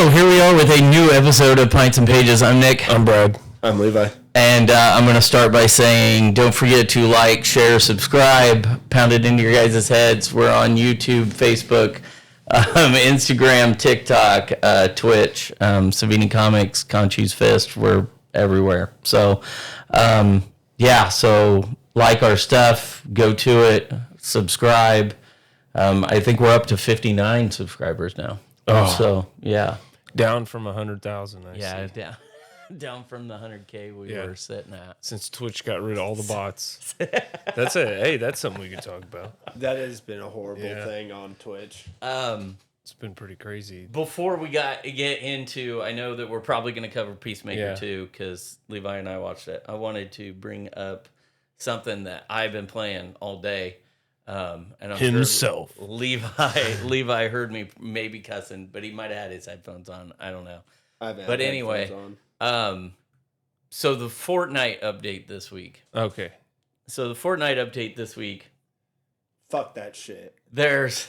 So here we are with a new episode of Pints and Pages. I'm Nick. I'm Brad. I'm Levi. And I'm going to start by saying don't forget to like, share, subscribe, pound it into your guys' heads. We're on YouTube, Facebook, Instagram, TikTok, Twitch, Savini Comics, Conchu's Fist. We're everywhere. So, so like our stuff, go to it, subscribe. I think we're up to 59 subscribers now. Oh. So, yeah. Down from 100,000, Yeah, down from the 100K we were sitting at. Since Twitch got rid of all the bots. That's it. Hey, that's something we could talk about. That has been a horrible thing on Twitch. It's been pretty crazy. Before we get into, I know that we're probably going to cover Peacemaker too, because Levi and I watched it. I wanted to bring up something that I've been playing all day. And I'm Himself. Sure Levi heard me maybe cussing, but he might have had his headphones on. I don't know. But anyway, so the Fortnite update this week. Okay. So the Fortnite update this week. Fuck that shit. There's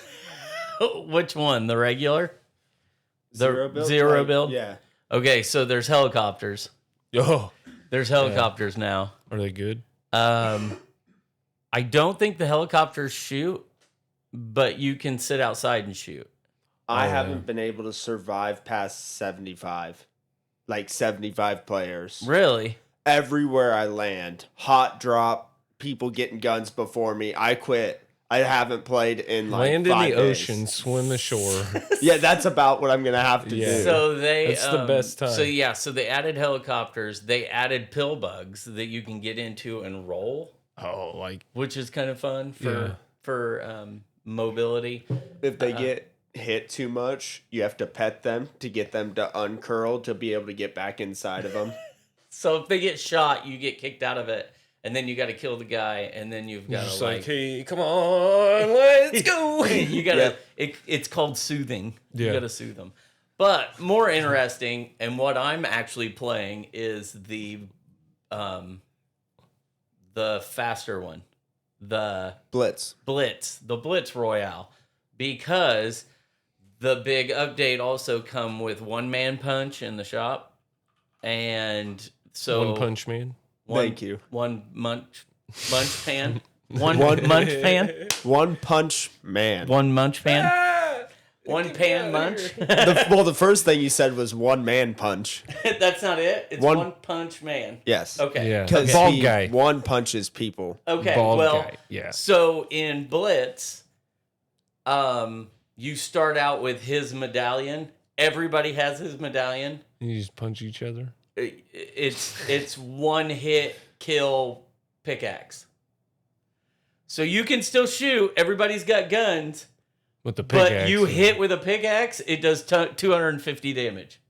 which one? The regular? Zero build? Zero build? Yeah. Okay, so there's helicopters. Oh. There's helicopters now. Are they good? I don't think the helicopters shoot, but you can sit outside and shoot. I haven't been able to survive past 75. Like 75 players. Really? Everywhere I land. Hot drop. People getting guns before me. I quit. I haven't played in like Land in 5 the days. ocean, swim the shore. Yeah, that's about what I'm going to have to do. So That's the best time. So they added helicopters. They added pill bugs that you can get into and roll. Oh, like, which is kind of fun for mobility. If they get hit too much, you have to pet them to get them to uncurl to be able to get back inside of them. So if they get shot, you get kicked out of it, and then you got to kill the guy, and then you've got to like, hey, come on, let's go. You got to. It's called soothing. Yeah. You got to soothe them. But more interesting, and what I'm actually playing is the faster one, the Blitz Royale, because the big update also come with one man punch in the shop, and so One Punch Man. Thank you. One munch pan, one munch pan, One Punch Man. one munch pan. One pan munch. The first thing you said was one man punch. That's not it. It's one punch man. Yes. Okay. Yeah. Because Bald guy. one punches people. Okay. Bald well, guy. Yeah. so in Blitz, you start out with his medallion. Everybody has his medallion. You just punch each other. It's one hit kill pickaxe. So you can still shoot. Everybody's got guns. With the pickaxe. But you hit with a pickaxe, it does 250 damage.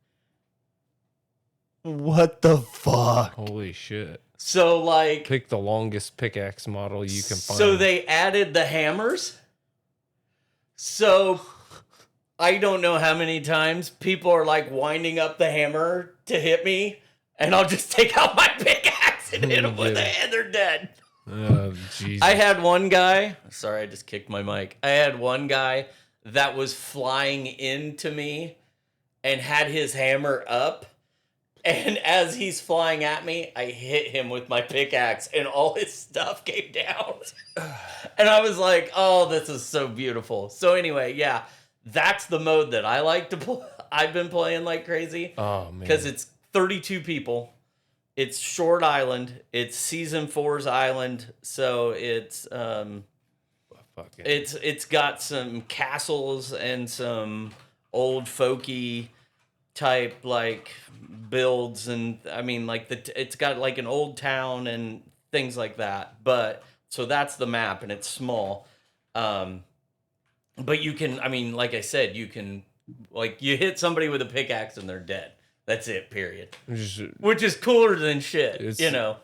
What the fuck? Holy shit. So, like... Pick the longest pickaxe model you can find. So they added the hammers. So, I don't know how many times people are, like, winding up the hammer to hit me, and I'll just take out my pickaxe and hit them with it, and they're dead. Oh, Jesus. I had one guy... Sorry, I just kicked my mic. I had one guy that was flying into me and had his hammer up. And as he's flying at me, I hit him with my pickaxe and all his stuff came down. And I was like, oh, this is so beautiful. So anyway, yeah, that's the mode that I like to play. I've been playing like crazy. Oh, man. Because it's 32 people. It's Short Island. It's Season 4's island. So it's it's got some castles and some old folky type like builds, and I mean like it's got like an old town and things like that. But so that's the map, and it's small. But you can, I mean, like I said, you can like you hit somebody with a pickaxe and they're dead. That's it, period. Which is cooler than shit, you know.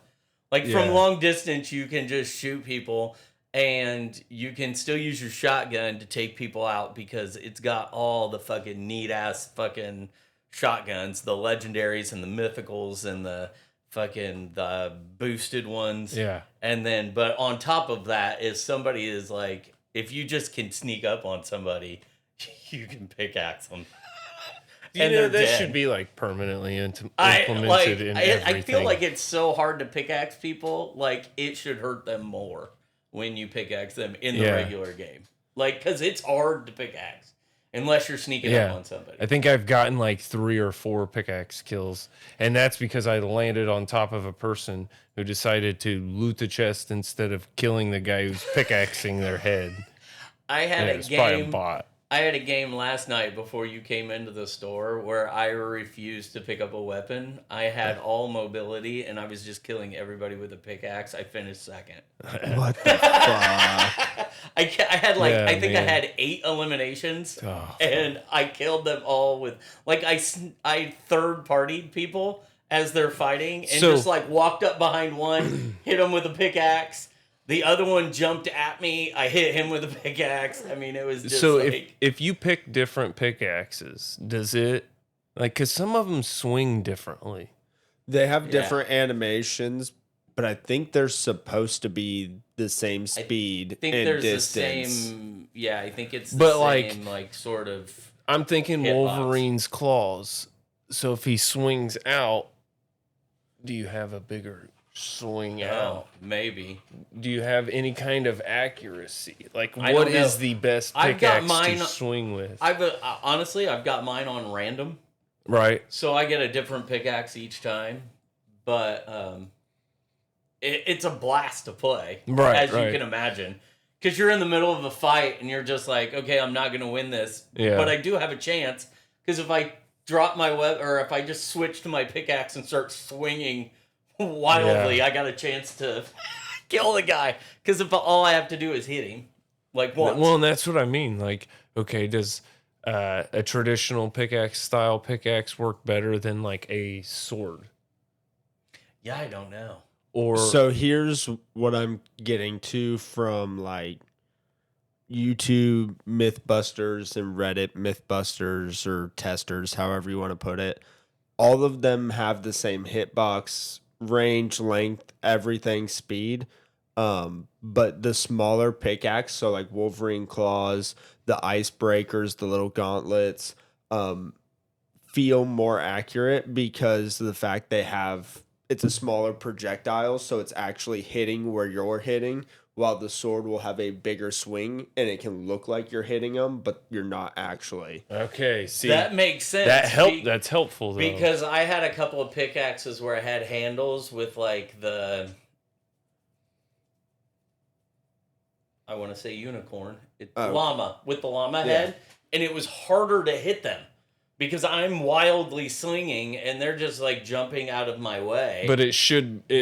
Like from long distance, you can just shoot people, and you can still use your shotgun to take people out because it's got all the fucking neat ass fucking shotguns, the legendaries and the mythicals and the fucking the boosted ones. Yeah. And then, but on top of that is somebody is like, if you just can sneak up on somebody, you can pickaxe them. and they're that dead. should be like permanently implemented in I everything. feel like it's so hard to pickaxe people. Like, it should hurt them more when you pickaxe them in the regular game. Like, because it's hard to pickaxe unless you're sneaking up on somebody. I think I've gotten like 3 or 4 pickaxe kills, and that's because I landed on top of a person who decided to loot the chest instead of killing the guy who's pickaxing their head. I had a game. I had a game last night before you came into the store where I refused to pick up a weapon. I had all mobility and I was just killing everybody with a pickaxe. I finished second. What the fuck? I had like I think I had 8 eliminations and I killed them all with like I third partied people as they're fighting and just like walked up behind one, hit them with a pickaxe. The other one jumped at me. I hit him with a pickaxe. I mean, it was just so like... if you pick different pickaxes, does it like because some of them swing differently? They have different animations, but I think they're supposed to be the same speed I think and there's distance. the same... Yeah, I think it's But, same, like sort of... I'm thinking Wolverine's claws. So if he swings out, do you have a bigger swing out? Maybe. Do you have any kind of accuracy? Like, I what don't know. is the best I've got pickaxe mine- to swing with? Honestly, I've got mine on random. Right. So I get a different pickaxe each time. But it's a blast to play. Right, as you can imagine. Because you're in the middle of a fight and you're just like, okay, I'm not going to win this. Yeah. But I do have a chance. Because if I drop my or if I just switch to my pickaxe and start swinging wildly, I got a chance to kill the guy. Because if all I have to do is hit him, like once. Well, and that's what I mean. Like, okay, does a traditional pickaxe style pickaxe work better than like a sword? Yeah, I don't know. Or So here's what I'm getting to from like YouTube Mythbusters and Reddit Mythbusters or testers, however you want to put it. All of them have the same hitbox, range, length, everything, speed. But the smaller pickaxe, so like Wolverine claws, the icebreakers, the little gauntlets, feel more accurate because of the fact it's a smaller projectile, so it's actually hitting where you're hitting, while the sword will have a bigger swing and it can look like you're hitting them, but you're not actually. okay, see That makes sense. That's helpful though. Because I had a couple of pickaxes where I had handles with like I want to say unicorn. Llama, with the llama head. And it was harder to hit them. Because I'm wildly slinging and they're just like jumping out of my way. But it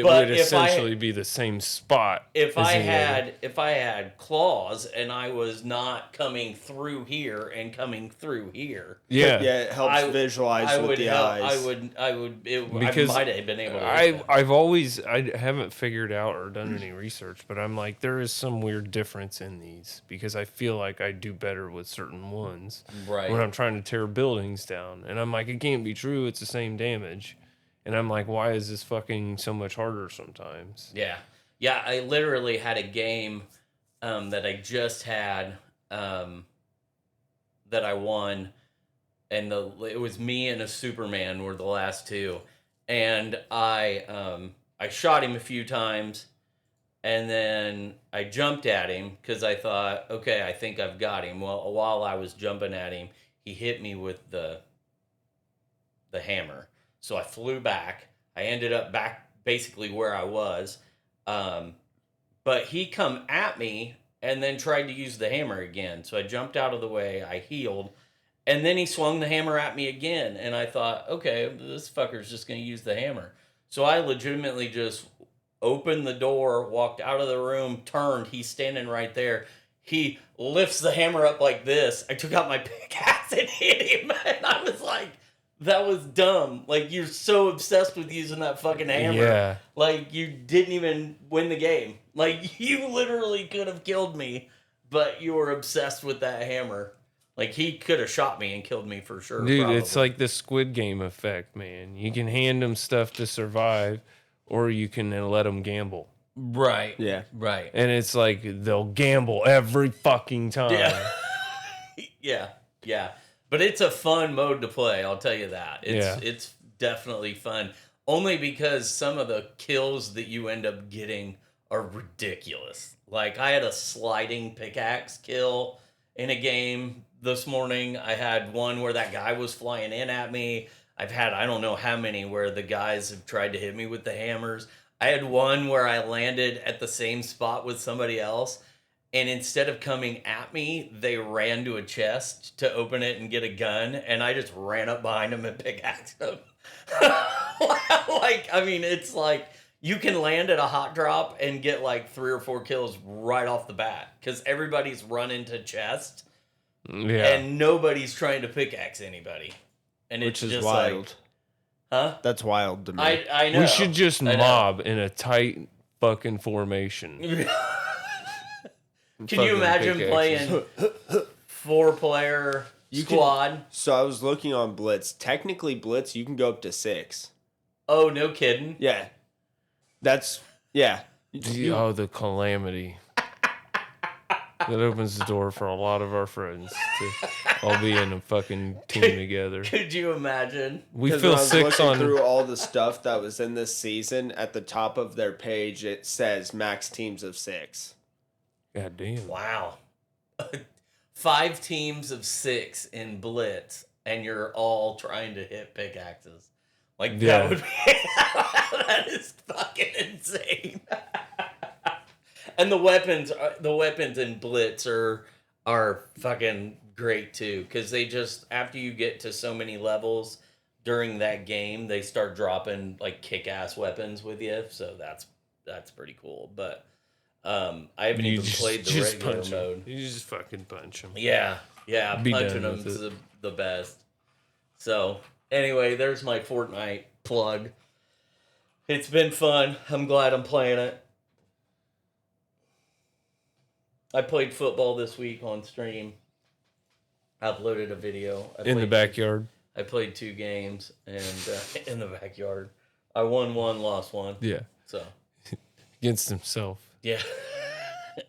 would essentially be the same spot. If I had claws and I was not coming through here and coming through here. Yeah. Yeah, it helps visualize with the eyes. Because I might have been able to. I haven't figured out or done any research, but I'm like, there is some weird difference in these because I feel like I do better with certain ones. Right. When I'm trying to tear buildings down, and I'm like, it can't be true, it's the same damage, and I'm like, why is this fucking so much harder sometimes? Yeah I literally had a game that I just had that I won, and it was me and a Superman were the last two, and I shot him a few times, and then I jumped at him because I thought, okay, I think I've got him. Well, while I was jumping at him, he hit me with the hammer. So I flew back. I ended up back basically where I was. But he come at me and then tried to use the hammer again. So I jumped out of the way. I healed. And then he swung the hammer at me again. And I thought, okay, this fucker's just going to use the hammer. So I legitimately just opened the door, walked out of the room, turned. He's standing right there. He lifts the hammer up like this. I took out my pickaxe and hit him. And I was like, that was dumb. Like, you're so obsessed with using that fucking hammer. Yeah. Like, you didn't even win the game. Like, you literally could have killed me, but you were obsessed with that hammer. Like, he could have shot me and killed me for sure. Dude, probably. It's like the Squid Game effect, man. You can hand them stuff to survive, or you can let them gamble. Right. Yeah. Right. And it's like they'll gamble every fucking time. Yeah. Yeah. But it's a fun mode to play, I'll tell you that. Yeah. It's definitely fun. Only because some of the kills that you end up getting are ridiculous. Like, I had a sliding pickaxe kill in a game this morning. I had one where that guy was flying in at me. I've had I don't know how many where the guys have tried to hit me with the hammers. I had one where I landed at the same spot with somebody else, and instead of coming at me, they ran to a chest to open it and get a gun, and I just ran up behind them and pickaxed them. Like, I mean, it's like you can land at a hot drop and get like 3 or 4 kills right off the bat because everybody's running to chest and nobody's trying to pickaxe anybody. And Which it's is just wild. like, huh? That's wild to me. I know. We should just mob in a tight fucking formation. Can you imagine playing 4-player squad? So I was looking on Blitz. Technically, Blitz, you can go up to 6. Oh, no kidding. Yeah. Yeah. Oh, the calamity. That opens the door for a lot of our friends to all be in a fucking team together. Could you imagine? We 'Cause feel when I was 6 looking on through all the stuff that was in this season. At the top of their page, it says max teams of 6. God damn. Wow. 5 teams of 6 in Blitz, and you're all trying to hit pickaxes. Like, that would be... that is fucking insane. And the weapons in Blitz are fucking great too, because they just, after you get to so many levels during that game, they start dropping like kick-ass weapons with you. So that's pretty cool. But I haven't even played the regular mode. You just fucking punch them. Yeah, Be punching done them with is the best. So anyway, there's my Fortnite plug. It's been fun. I'm glad I'm playing it. I played football this week on stream. I uploaded a video. In the backyard. I played 2 games and in the backyard. I won 1, lost 1. Yeah. So Against himself. yeah,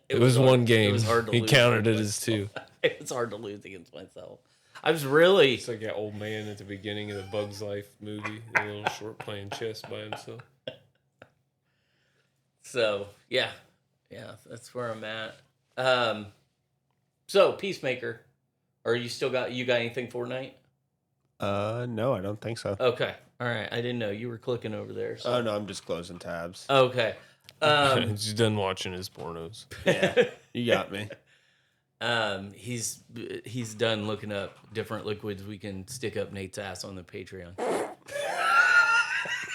It was hard. one game. It was hard to He lose counted it against as 2. It was hard to lose against myself. I was really It's like that old man at the beginning of the Bug's Life movie, the little short playing chess by himself. so yeah, that's where I'm at. So Peacemaker, or you got anything Fortnite? No, I don't think so. Okay, all right. I didn't know you were clicking over there. So. Oh, no, I'm just closing tabs. Okay. He's done watching his pornos. Yeah, you got me. He's done looking up different liquids we can stick up Nate's ass on the Patreon.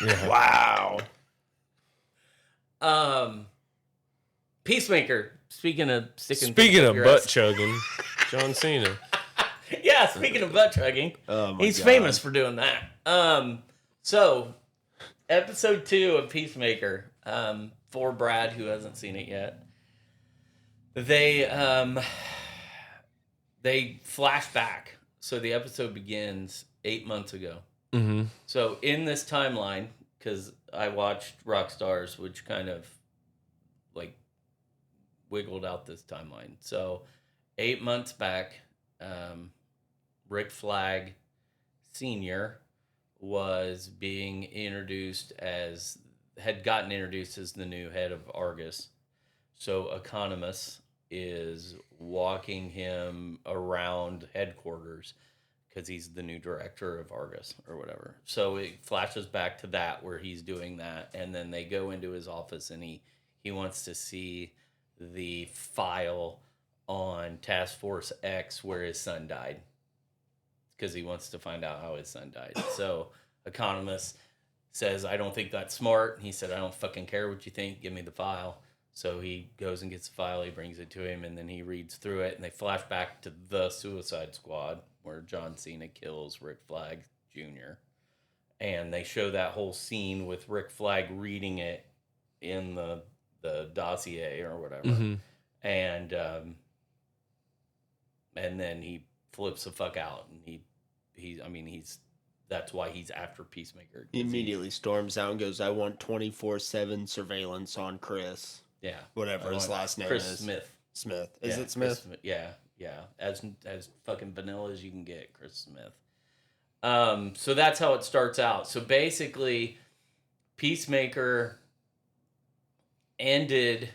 Yeah. Wow. Peacemaker. Speaking of butt ass. chugging, John Cena. Yeah, speaking of butt chugging, he's famous for doing that. So episode 2 of Peacemaker, for Brad who hasn't seen it yet, they flash back. So the episode begins 8 months ago. Mm-hmm. So in this timeline, because I watched Rockstars, which kind of like wiggled out this timeline. So 8 months back, Rick Flag Sr. had gotten introduced as the new head of Argus. So Economos is walking him around headquarters because he's the new director of Argus or whatever. So it flashes back to that where he's doing that, and then they go into his office and he wants to see the file on Task Force X where his son died because he wants to find out how his son died. So Economist says, I don't think that's smart. He said, I don't fucking care what you think. Give me the file. So he goes and gets the file. He brings it to him, and then he reads through it. And they flash back to the Suicide Squad where John Cena kills Rick Flag Jr. And they show that whole scene with Rick Flag reading it in the dossier or whatever. Mm-hmm. And then he flips the fuck out, and that's why he's after Peacemaker. He immediately storms out and goes, I want 24/7 surveillance on Chris. Yeah. Whatever his last name Chris is. Smith. Smith. Is Yeah, it Smith? Yeah. Yeah, as fucking vanilla as you can get, Chris Smith. So that's how it starts out. So basically, Peacemaker ended,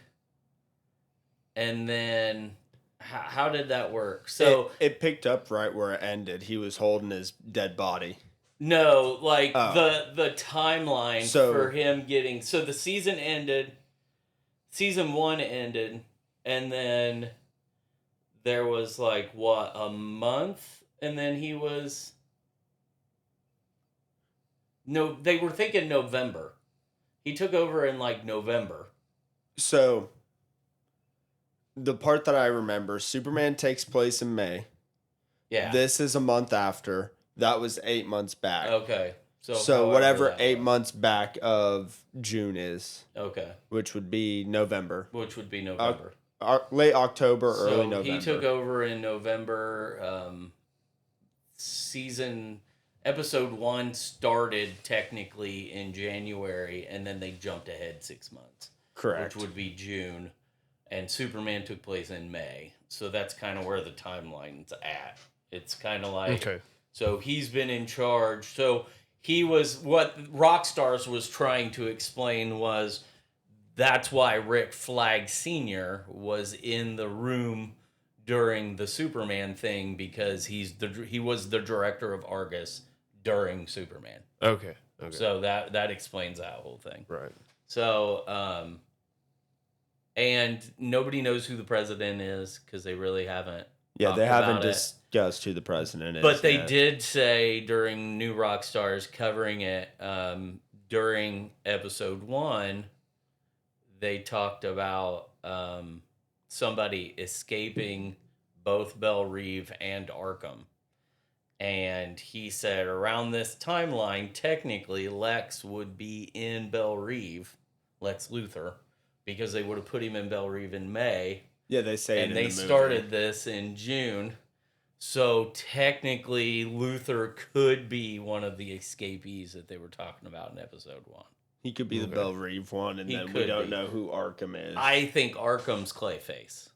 and then how did that work? So it picked up right where it ended. He was holding his dead body. no, like Oh. the timeline So- for him getting. So the season ended. Season 1 ended, and then there was like what, a month, and then he was. No, they were thinking November. He took over in like November. So the part that I remember, Superman takes place in May. Yeah. This is a month after. That was 8 months back. Okay. So however whatever that 8 was. months back of June is, Okay. which would be November. Which would be November. Late October, early So November. he took over in November. Episode 1 started technically in January, and then they jumped ahead 6 months. Correct. Which would be June. And Superman took place in May. So that's kind of where the timeline's at. It's kind of like... Okay. So he's been in charge. So he was... What Rockstars was trying to explain was that's why Rick Flag Sr. was in the room during the Superman thing, because he was the director of Argus during Superman. Okay. So that explains that whole thing. Right. So, and nobody knows who the president is because they really haven't. Yeah, they talked haven't about it. discussed who the president is. But they yet. did say during New Rockstars covering it, during episode 1, they talked about somebody escaping both Belle Reve and Arkham. And he said around this timeline, technically, Lex would be in Belle Reve, Lex Luthor, because they would have put him in Belle Reve in May. Yeah, they say and it in they the movie. started this in June. So technically, Luthor could be one of the escapees that they were talking about in episode 1. He could be the Belle Reve one, and He then we could don't be. know who Arkham is. I think Arkham's Clayface.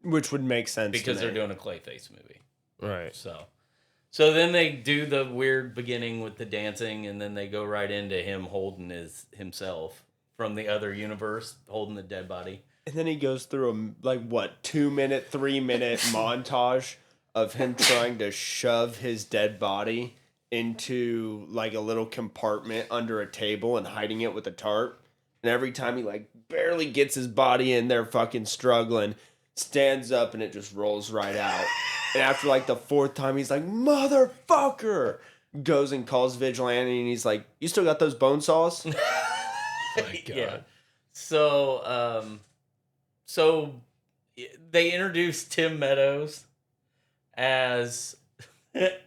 Which would make sense Because to they're me. doing a Clayface movie. Right. So then they do the weird beginning with the dancing, and then they go right into him holding himself from the other universe, holding the dead body. And then he goes through a 2-minute, 3-minute montage of him trying to shove his dead body into like a little compartment under a table and hiding it with a tarp. And every time he barely gets his body in there, fucking struggling, stands up and it just rolls right out. And after the 4th time, he's like, motherfucker! Goes and calls Vigilante and he's like, you still got those bone saws? My God. Yeah. So they introduced Tim Meadows as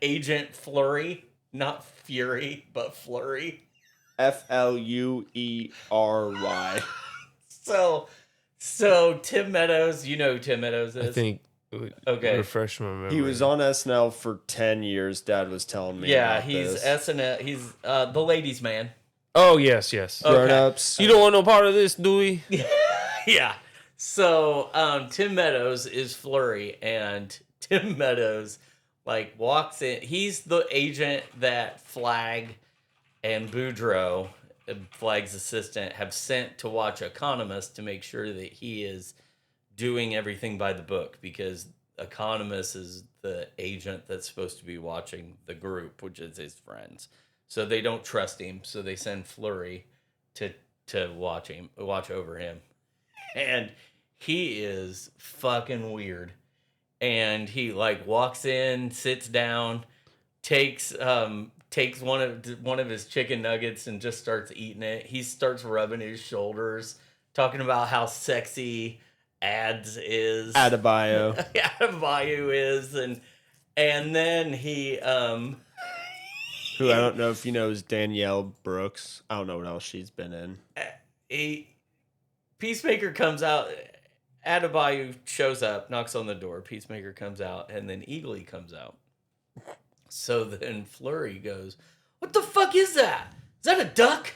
Agent Flurry, not Fury, but Flurry. Flurey. So Tim Meadows, you know who Tim Meadows is? I think. Okay. Refresh my memory. He was on SNL for 10 years. Dad was telling me. Yeah, about he's this. SNL. He's the ladies' man. Oh yes. Grown ups. You don't want no part of this, do we? Yeah. So Tim Meadows is Flurry, and Tim Meadows walks in. He's the agent that Flag and Boudreaux, Flag's assistant, have sent to watch Economist to make sure that he is doing everything by the book, because Economist is the agent that's supposed to be watching the group, which is his friends. So they don't trust him, so they send Flurry to watch over him. And he is fucking weird. And he walks in, sits down, takes one of his chicken nuggets and just starts eating it. He starts rubbing his shoulders, talking about how sexy Adebayo is, and then he who I don't know if you know is Danielle Brooks. I don't know what else she's been in. Peacemaker comes out. Adebayo shows up, knocks on the door. Peacemaker comes out, and then Eagly comes out. So then Flurry goes, "What the fuck is that? Is that a duck?"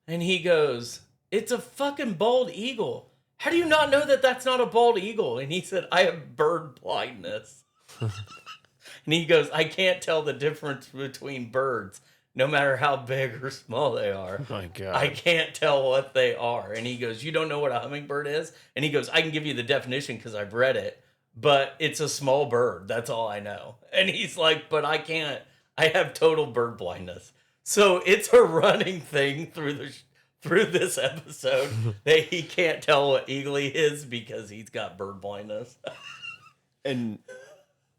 And he goes, "It's a fucking bald eagle. how do you not know that that's not a bald eagle? And he said, I have bird blindness. And he goes, I can't tell the difference between birds, no matter how big or small they are. Oh my God. I can't tell what they are. And he goes, you don't know what a hummingbird is? And he goes, I can give you the definition because I've read it, but it's a small bird. That's all I know. And he's like, but I can't. I have total bird blindness. So it's a running thing through this episode that he can't tell what Eagly is because he's got bird blindness. And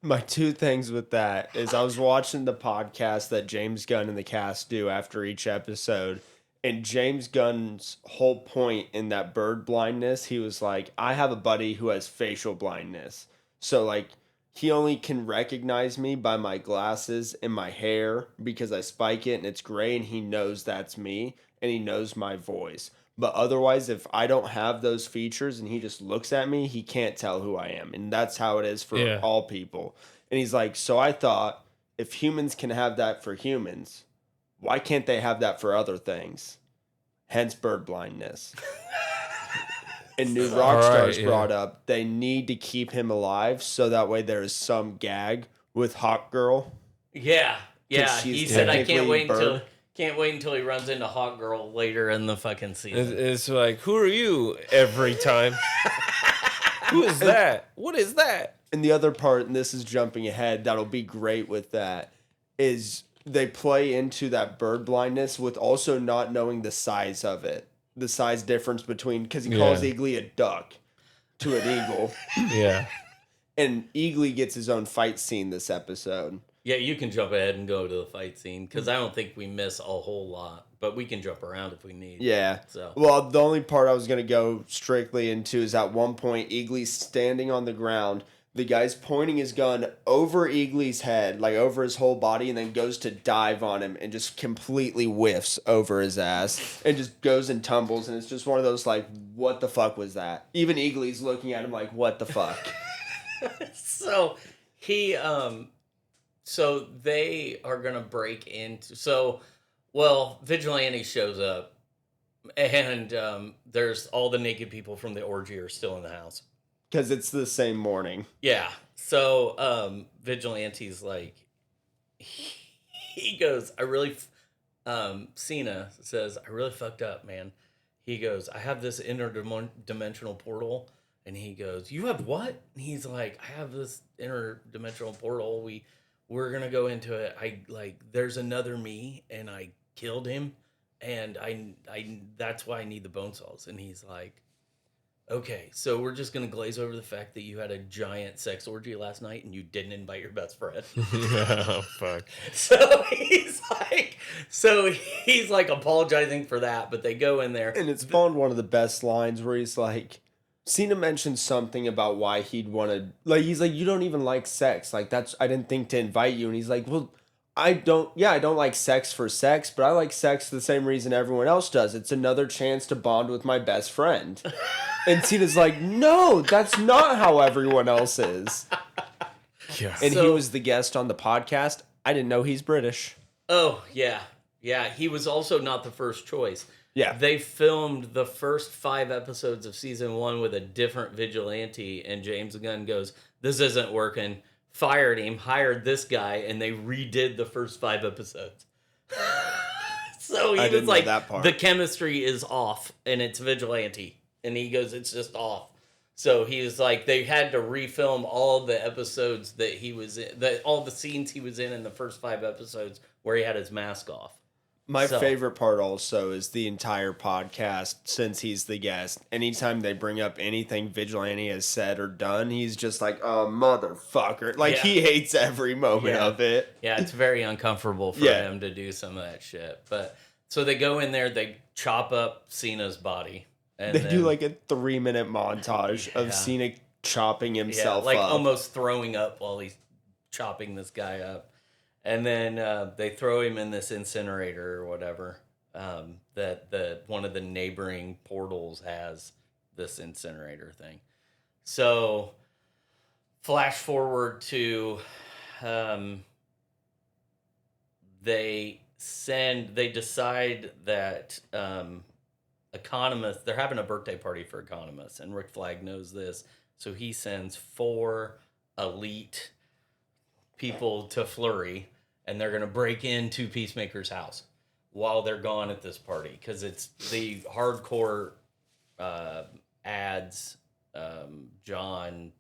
my two things with that is I was watching the podcast that James Gunn and the cast do after each episode. And James Gunn's whole point in that bird blindness, he was like, I have a buddy who has facial blindness. So, like, he only can recognize me by my glasses and my hair because I spike it and it's gray and he knows that's me and he knows my voice. But otherwise, if I don't have those features and he just looks at me, he can't tell who I am. And that's how it is for all people. And he's like, so I thought if humans can have that for humans, why can't they have that for other things? Hence bird blindness. And New Rockstars brought up, they need to keep him alive so that way there is some gag with Hawk Girl. Yeah. He said, I can't wait bird. until he runs into Hawk Girl later in the fucking season. It's like, who are you every time? Who is that? What is that? And the other part, and this is jumping ahead, that'll be great with that, is they play into that bird blindness with also not knowing the size of it. The size difference between, because he calls Eagly a duck to an eagle. Yeah. And Eagly gets his own fight scene this episode. Yeah, you can jump ahead and go to the fight scene because I don't think we miss a whole lot, but we can jump around if we need. Yeah. So, well, the only part I was going to go strictly into is at one point, Eagly's standing on the ground. The guy's pointing his gun over Eagly's head, like over his whole body, and then goes to dive on him and just completely whiffs over his ass and just goes and tumbles. And it's just one of those, like, what the fuck was that? Even Eagly's looking at him like, what the fuck? so they are going to break into, Vigilante shows up and there's all the naked people from the orgy are still in the house. Because it's the same morning. Yeah. So Vigilante's like, he goes, Cena says, I really fucked up, man. He goes, I have this interdimensional portal. And he goes, you have what? And he's like, I have this interdimensional portal. We're going to go into it. There's another me and I killed him. And I that's why I need the bone saws. And he's like, okay, so we're just going to glaze over the fact that you had a giant sex orgy last night and you didn't invite your best friend. Oh, fuck. So he's like apologizing for that, but they go in there. And it spawned one of the best lines where he's like, Cena mentioned something about why he'd want to, like, he's like, you don't even like sex. Like, I didn't think to invite you. And he's like, well, I don't like sex for sex, but I like sex for the same reason everyone else does. It's another chance to bond with my best friend. And Cena's like, no, that's not how everyone else is. Yeah. And he was the guest on the podcast. I didn't know he's British. Oh, yeah. Yeah, he was also not the first choice. Yeah. They filmed the first 5 episodes of season 1 with a different vigilante, and James Gunn goes, this isn't working. Fired him, hired this guy, and they redid the first 5 episodes. So he was like, the chemistry is off, and it's vigilante. And he goes, it's just off. So he was like, they had to refilm all the episodes that he was in, all the scenes he was in the first 5 episodes where he had his mask off. My favorite part also is the entire podcast, since he's the guest. Anytime they bring up anything Vigilante has said or done, he's just like, oh, motherfucker. Like, he hates every moment of it. Yeah, it's very uncomfortable for him to do some of that shit. But so they go in there, they chop up Cena's body. And they do like a 3-minute montage of Cena chopping himself up. almost throwing up while he's chopping this guy up. And then they throw him in this incinerator or whatever. That one of the neighboring portals has this incinerator thing. So, flash forward to they decide that Economist, they're having a birthday party for Economist, and Rick Flag knows this, so he sends 4 elite people to Flurry, and they're gonna break into Peacemaker's house while they're gone at this party, because it's the hardcore ads. John,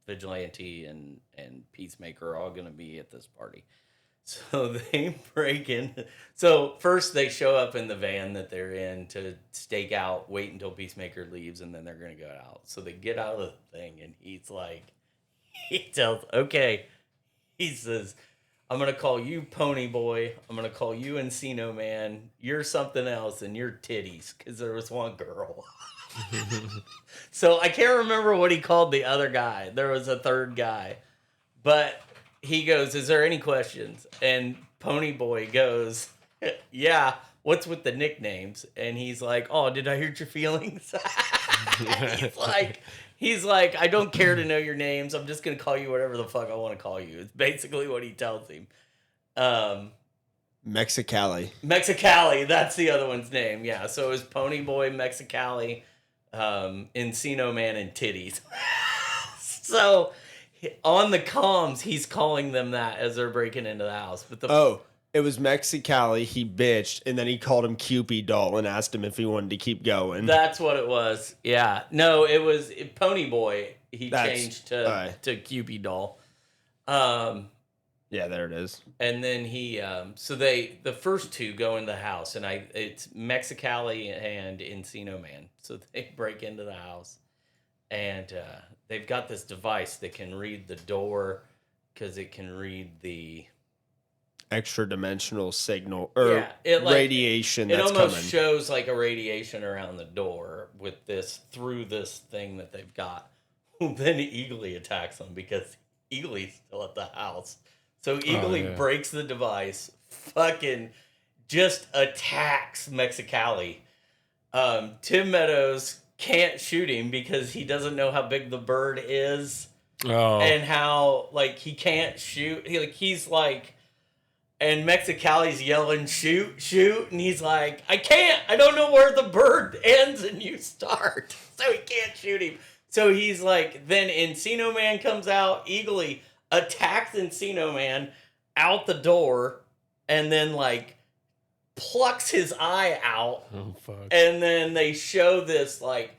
Vigilante, and Peacemaker are all gonna be at this party. So they break in. So first they show up in the van that they're in to stake out, wait until Peacemaker leaves, and then they're going to go out. So they get out of the thing, and he's like, he tells, okay, he says, I'm going to call you Pony Boy. I'm going to call you Encino Man. You're something else, and you're Titties, because there was one girl. So I can't remember what he called the other guy. There was a third guy. But he goes, is there any questions? And Pony Boy goes, yeah, what's with the nicknames? And he's like, oh, did I hurt your feelings? he's like, I don't care to know your names. I'm just going to call you whatever the fuck I want to call you. It's basically what he tells him. Mexicali, that's the other one's name. Yeah, so it was Pony Boy, Mexicali, Encino Man, and Titties. So on the comms, he's calling them that as they're breaking into the house. But it was Mexicali. He bitched, and then he called him Cupid Doll and asked him if he wanted to keep going. That's what it was. Yeah. No, it was Pony Boy. He changed to Cupid Doll. Yeah, there it is. And then he, so the first two go in the house, and it's Mexicali and Encino Man. So they break into the house, and they've got this device that can read the door because it can read the extra dimensional signal or radiation that's coming. It almost shows like a radiation around the door with this through this thing that they've got. Then Eagly attacks them because Eagly's still at the house. So Eagly breaks the device, fucking just attacks Mexicali. Tim Meadows can't shoot him because he doesn't know how big the bird is. And how, like, he can't shoot. He's like, and Mexicali's yelling, shoot, shoot. And he's like, I can't. I don't know where the bird ends and you start. So he can't shoot him. So he's like, then Encino Man comes out. Eagly attacks Encino Man out the door and then, like, plucks his eye out. Oh, fuck. And then they show this, like,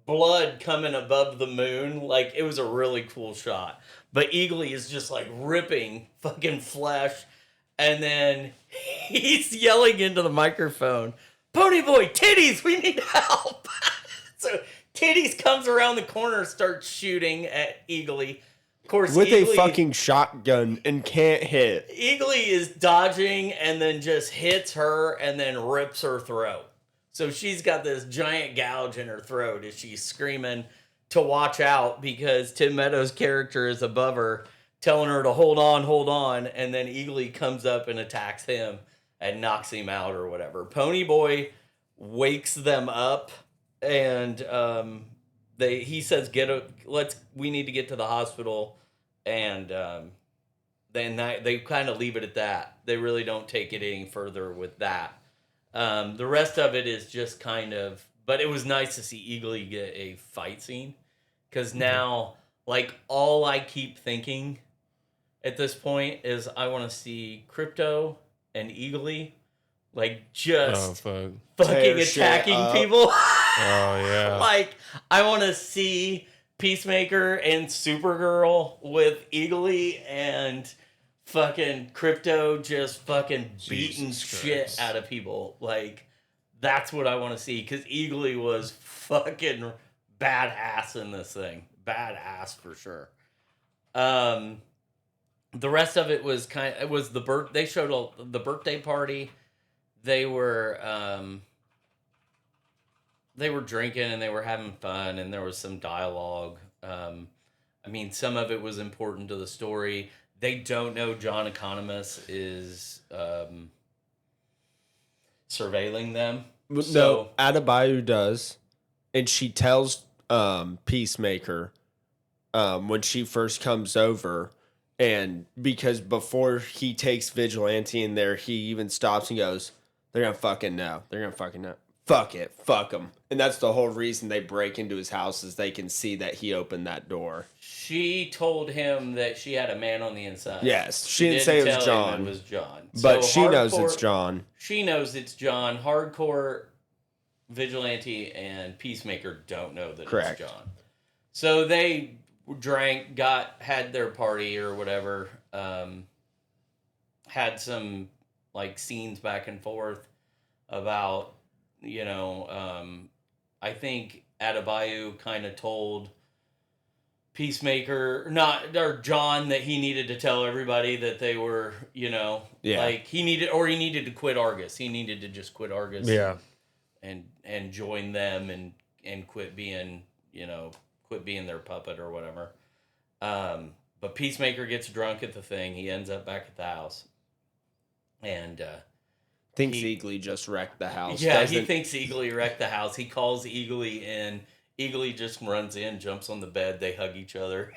blood coming above the moon. Like, it was a really cool shot. But Eagly is just, like, ripping fucking flesh. And then he's yelling into the microphone, Pony Boy, Titties, we need help. So Titties comes around the corner and starts shooting at Eagly. Of course, with Eagly, a fucking shotgun and can't hit. Eagly is dodging and then just hits her and then rips her throat. So she's got this giant gouge in her throat as she's screaming to watch out because Tim Meadows' character is above her, telling her to hold on, and then Eagly comes up and attacks him and knocks him out or whatever. Pony Boy wakes them up, and he says, we need to get to the hospital, and then they kind of leave it at that. They really don't take it any further with that. The rest of it is just kind of, but it was nice to see Eagly get a fight scene, because now, like, all I keep thinking at this point is I want to see Crypto and Eagly, like, just fucking attacking people. Oh, yeah. Like, I want to see Peacemaker and Supergirl with Eagly and fucking Crypto just fucking beating shit out of people. Like, that's what I want to see, because Eagly was fucking badass in this thing. Badass for sure. The rest of it was they showed the birthday party. They were drinking and they were having fun, and there was some dialogue. I mean, some of it was important to the story. They don't know John Economist is surveilling them. No, Adebayo does, and she tells Peacemaker when she first comes over. And because before he takes Vigilante in there, he even stops and goes, they're going to fucking know. They're going to fucking know. fuck it, fuck him. And that's the whole reason they break into his house is they can see that he opened that door. She told him that she had a man on the inside. Yes, she didn't say it was tell John. him it was John. But So she knows it's John. She knows it's John. Hardcore Vigilante and Peacemaker don't know that Correct. it's John. So they drank, had their party or whatever, had some like scenes back and forth about, I think Adebayo kind of told Peacemaker, or John, that he needed to tell everybody that they were, like he needed to quit Argus. He needed to just quit Argus. Yeah. And join them and quit being, quit being their puppet or whatever. But Peacemaker gets drunk at the thing. He ends up back at the house. And thinks Eagly just wrecked the house. Yeah, he thinks Eagly wrecked the house. He calls Eagly in. Eagly just runs in, jumps on the bed. They hug each other.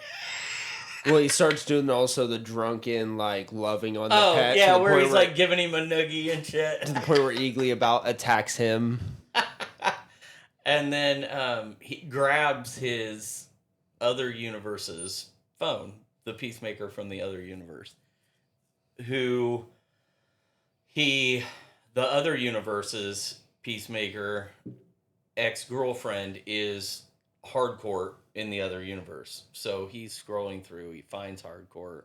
Well, he starts doing also the drunken, like, loving on the pet. Oh, yeah, where he's, like, giving him a noogie and shit. To the point where Eagly about attacks him. And then he grabs his other universe's phone, the Peacemaker from the other universe, who the other universe's Peacemaker ex-girlfriend is Hardcore in the other universe. So he's scrolling through. He finds Hardcore.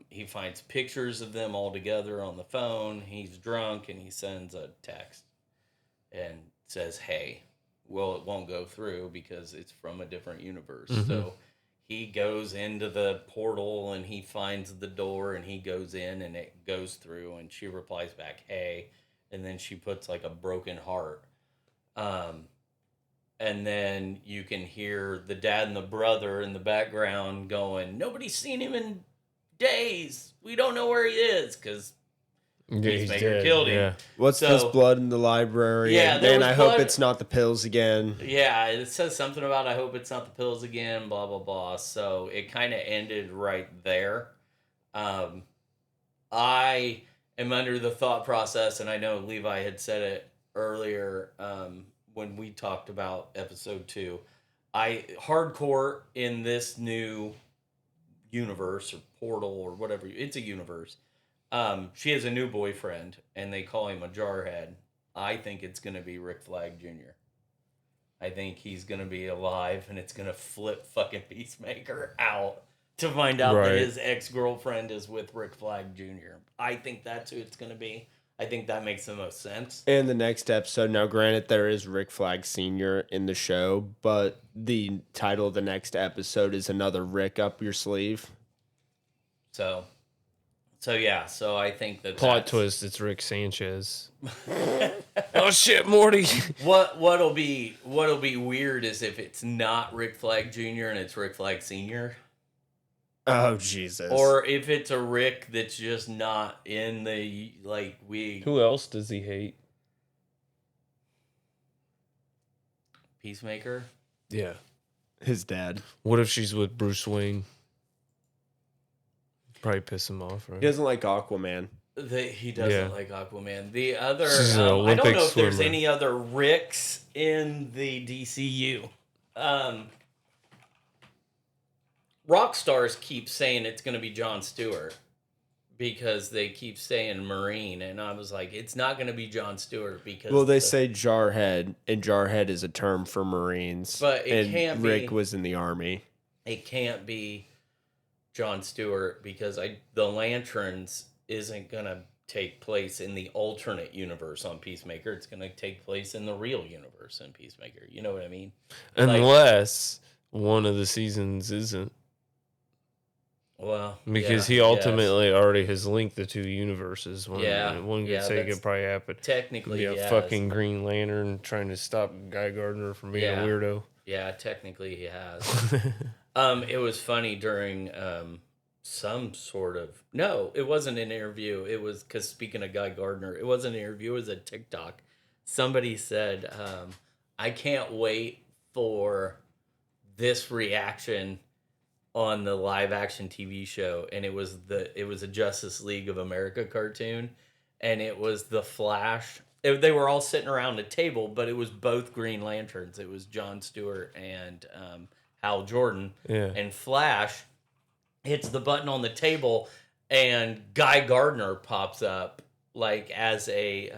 He finds pictures of them all together on the phone. He's drunk and he sends a text and says, hey. Well, it won't go through because it's from a different universe. Mm-hmm. So he goes into the portal and he finds the door and he goes in and it goes through and she replies back, hey. And then she puts like a broken heart. And then you can hear the dad and the brother in the background going, nobody's seen him in days. We don't know where he is because Peacemaker killed him. Yeah. What's this blood in the library? Yeah, and I hope it's not the pills again. Yeah, it says something about I hope it's not the pills again, blah, blah, blah. So it kind of ended right there. I am under the thought process, and I know Levi had said it earlier when we talked about episode 2. Hardcore in this new universe or portal or whatever, it's a universe. She has a new boyfriend, and they call him a jarhead. I think it's going to be Rick Flag Jr. I think he's going to be alive, and it's going to flip fucking Peacemaker out to find out that his ex-girlfriend is with Rick Flag Jr. I think that's who it's going to be. I think that makes the most sense. And the next episode, now granted there is Rick Flag Sr. in the show, but the title of the next episode is Another Rick Up Your Sleeve. So yeah, so I think that plot twist, it's Rick Sanchez. Oh shit, Morty. What'll be weird is if it's not Rick Flag Jr. and it's Rick Flag Sr. Oh Jesus. Or if it's a Rick that's just not in the Who else does he hate? Peacemaker? Yeah. His dad. What if she's with Bruce Wayne? Probably piss him off, right? He doesn't like Aquaman. He doesn't like Aquaman. The other, I don't know if there's any other Ricks in the DCU. Rockstars keep saying it's going to be Jon Stewart because they keep saying Marine, and I was like, it's not going to be Jon Stewart because. Well, they say Jarhead, and Jarhead is a term for Marines. But it can't be. Rick was in the Army. It can't be Jon Stewart because the Lanterns isn't going to take place in the alternate universe on Peacemaker. It's going to take place in the real universe in Peacemaker. You know what I mean? Unless one of the seasons isn't. Well, because he ultimately already has linked the two universes. One could say it could probably happen. Technically, a fucking Green Lantern trying to stop Guy Gardner from being a weirdo. Yeah, technically he has. It was funny during some sort of... No, it wasn't an interview. It was, because speaking of Guy Gardner, it wasn't an interview, it was a TikTok. Somebody said, I can't wait for this reaction on the live action TV show, and it was a Justice League of America cartoon, and it was the Flash. They were all sitting around a table, but it was both Green Lanterns. It was John Stewart and Hal Jordan. Yeah. And Flash hits the button on the table, and Guy Gardner pops up like as a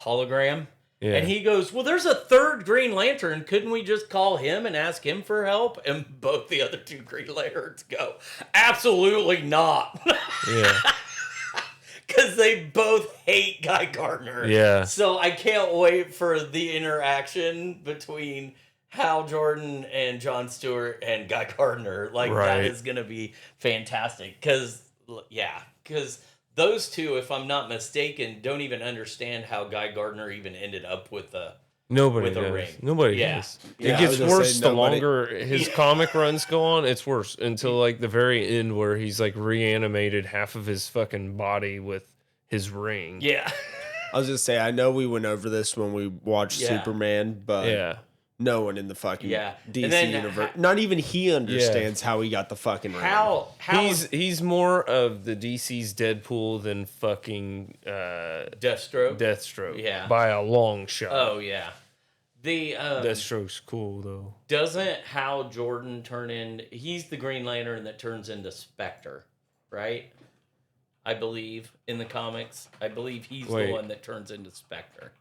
hologram. Yeah. And he goes, well, there's a third Green Lantern. Couldn't we just call him and ask him for help? And both the other two Green Lanterns go, absolutely not. Yeah. Because they both hate Guy Gardner. Yeah. So I can't wait for the interaction between Hal Jordan and Jon Stewart and Guy Gardner. Like, Right. that is going to be fantastic. Because those two, if I'm not mistaken, don't even understand how Guy Gardner even ended up with the Nobody with a does. ring. Nobody Yeah. does. Yeah, It I gets was gonna worse say the nobody- longer his comic runs go on. It's worse until like the very end where he's like reanimated half of his fucking body with his ring. Yeah. I was just say, I know we went over this when we watched Yeah. Superman, but Yeah. no one in the fucking Yeah. DC And then universe, not even he understands how he got the fucking ring. How He's more of the DC's Deadpool than fucking Deathstroke? Deathstroke. Yeah. By a long shot. Oh, yeah. The Deathstroke's cool though. doesn't Hal Jordan turn in? He's the Green Lantern that turns into Spectre, right? I believe in the comics. I believe he's the Wait. one that turns into Spectre.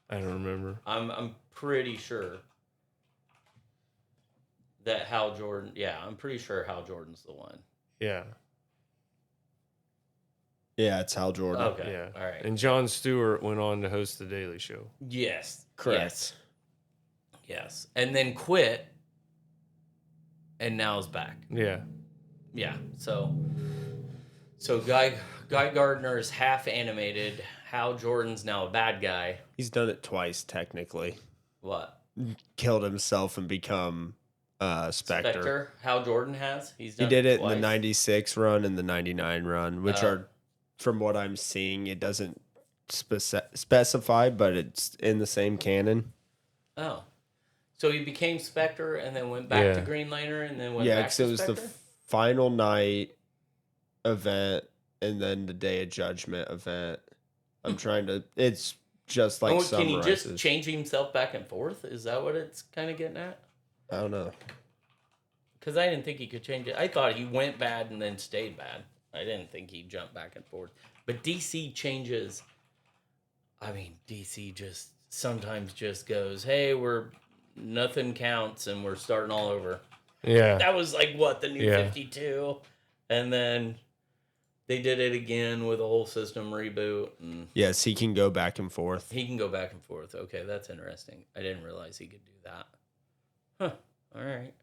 I don't remember. I'm pretty sure that Hal Jordan. Yeah, I'm pretty sure Hal Jordan's the one. Yeah. Yeah, it's Hal Jordan. Okay. Yeah. All right. And Jon Stewart went on to host the Daily Show. Yes. Correct. Yes. And then quit, and now is back. Yeah. Yeah. So Guy Gardner is half animated. Hal Jordan's now a bad guy. He's done it twice, technically. What? Killed himself and become Spectre. Hal Jordan has. He's done He did it twice. in the 96 run and the 99 run, which Oh. are, from what I'm seeing, it doesn't specify, but it's in the same canon. Oh. So he became Spectre and then went back Yeah. to Green Lantern and then went Yeah, back because to it was Spectre? the final night event and then the Day of Judgment event. I'm trying to. It's just like Oh, can he summarizes. just change himself back and forth? Is that what it's kind of getting at? I don't know. Because I didn't think he could change it. I thought he went bad and then stayed bad. I didn't think he jumped back and forth. But DC changes. I mean, DC just sometimes just goes, hey, nothing counts and we're starting all over. Yeah. That was like what, the new Yeah. 52? And then they did it again with a whole system reboot, and Yes, he can go back and forth. he can go back and forth. Okay, that's interesting. I didn't realize he could do that. Huh. All right.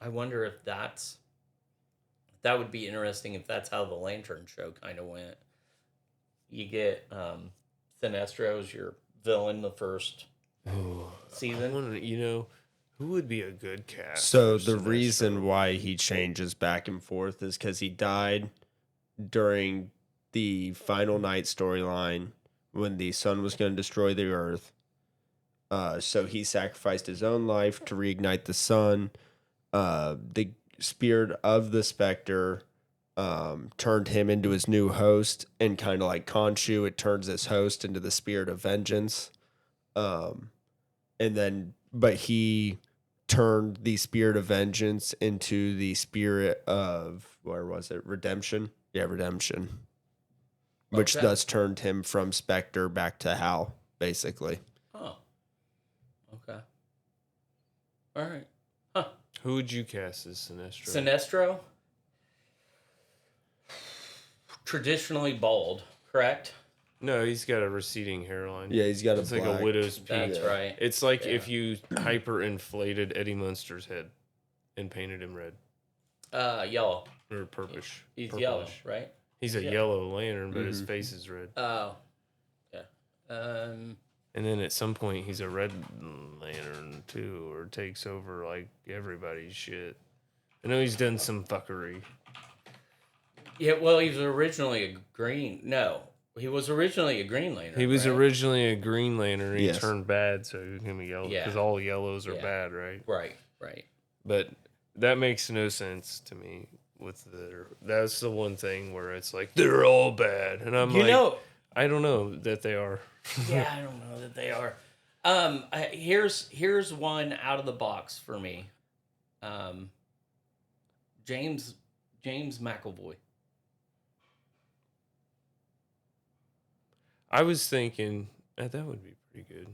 I wonder if that would be interesting if that's how the Lantern show kind of went. You get Sinestro as your villain the first season. Who would be a good cast? So for the Sinestro? reason why he changes back and forth is because he died during the final night storyline when the sun was going to destroy the earth. So he sacrificed his own life to reignite the sun. The spirit of the Spectre turned him into his new host, and kind of like Khonshu, it turns this host into the spirit of vengeance. But he turned the spirit of vengeance into the spirit of, where was it? Redemption? Yeah, redemption. Which Okay. thus turned him from Spectre back to Hal, basically. Oh. Okay. All right. Huh. Who would you cast as Sinestro? Sinestro? Traditionally bald, correct? No, he's got a receding hairline. Yeah, he's got It's a like black. a widow's peak. That's right. It's like Yeah. if you hyperinflated Eddie Munster's head and painted him red Yellow. or purplish. He's purplish. yellow, right? He's a Yeah. yellow lantern, but his Mhm. face is red. Oh. Yeah. And then at some point, he's a red lantern too, or takes over like everybody's shit. I know he's done some fuckery. Yeah, well, he was originally a green. No, he was originally a Green Lantern. He was right? originally a green lantern. He Yes. turned bad, so he became a yellow. Yeah. Because all yellows are Yeah. bad, right? Right, right. But that makes no sense to me. That's the one thing where it's like they're all bad, and I'm like, I don't know that they are. Yeah, I don't know that they are. Here's one out of the box for me. James McAvoy. I was thinking that would be pretty good.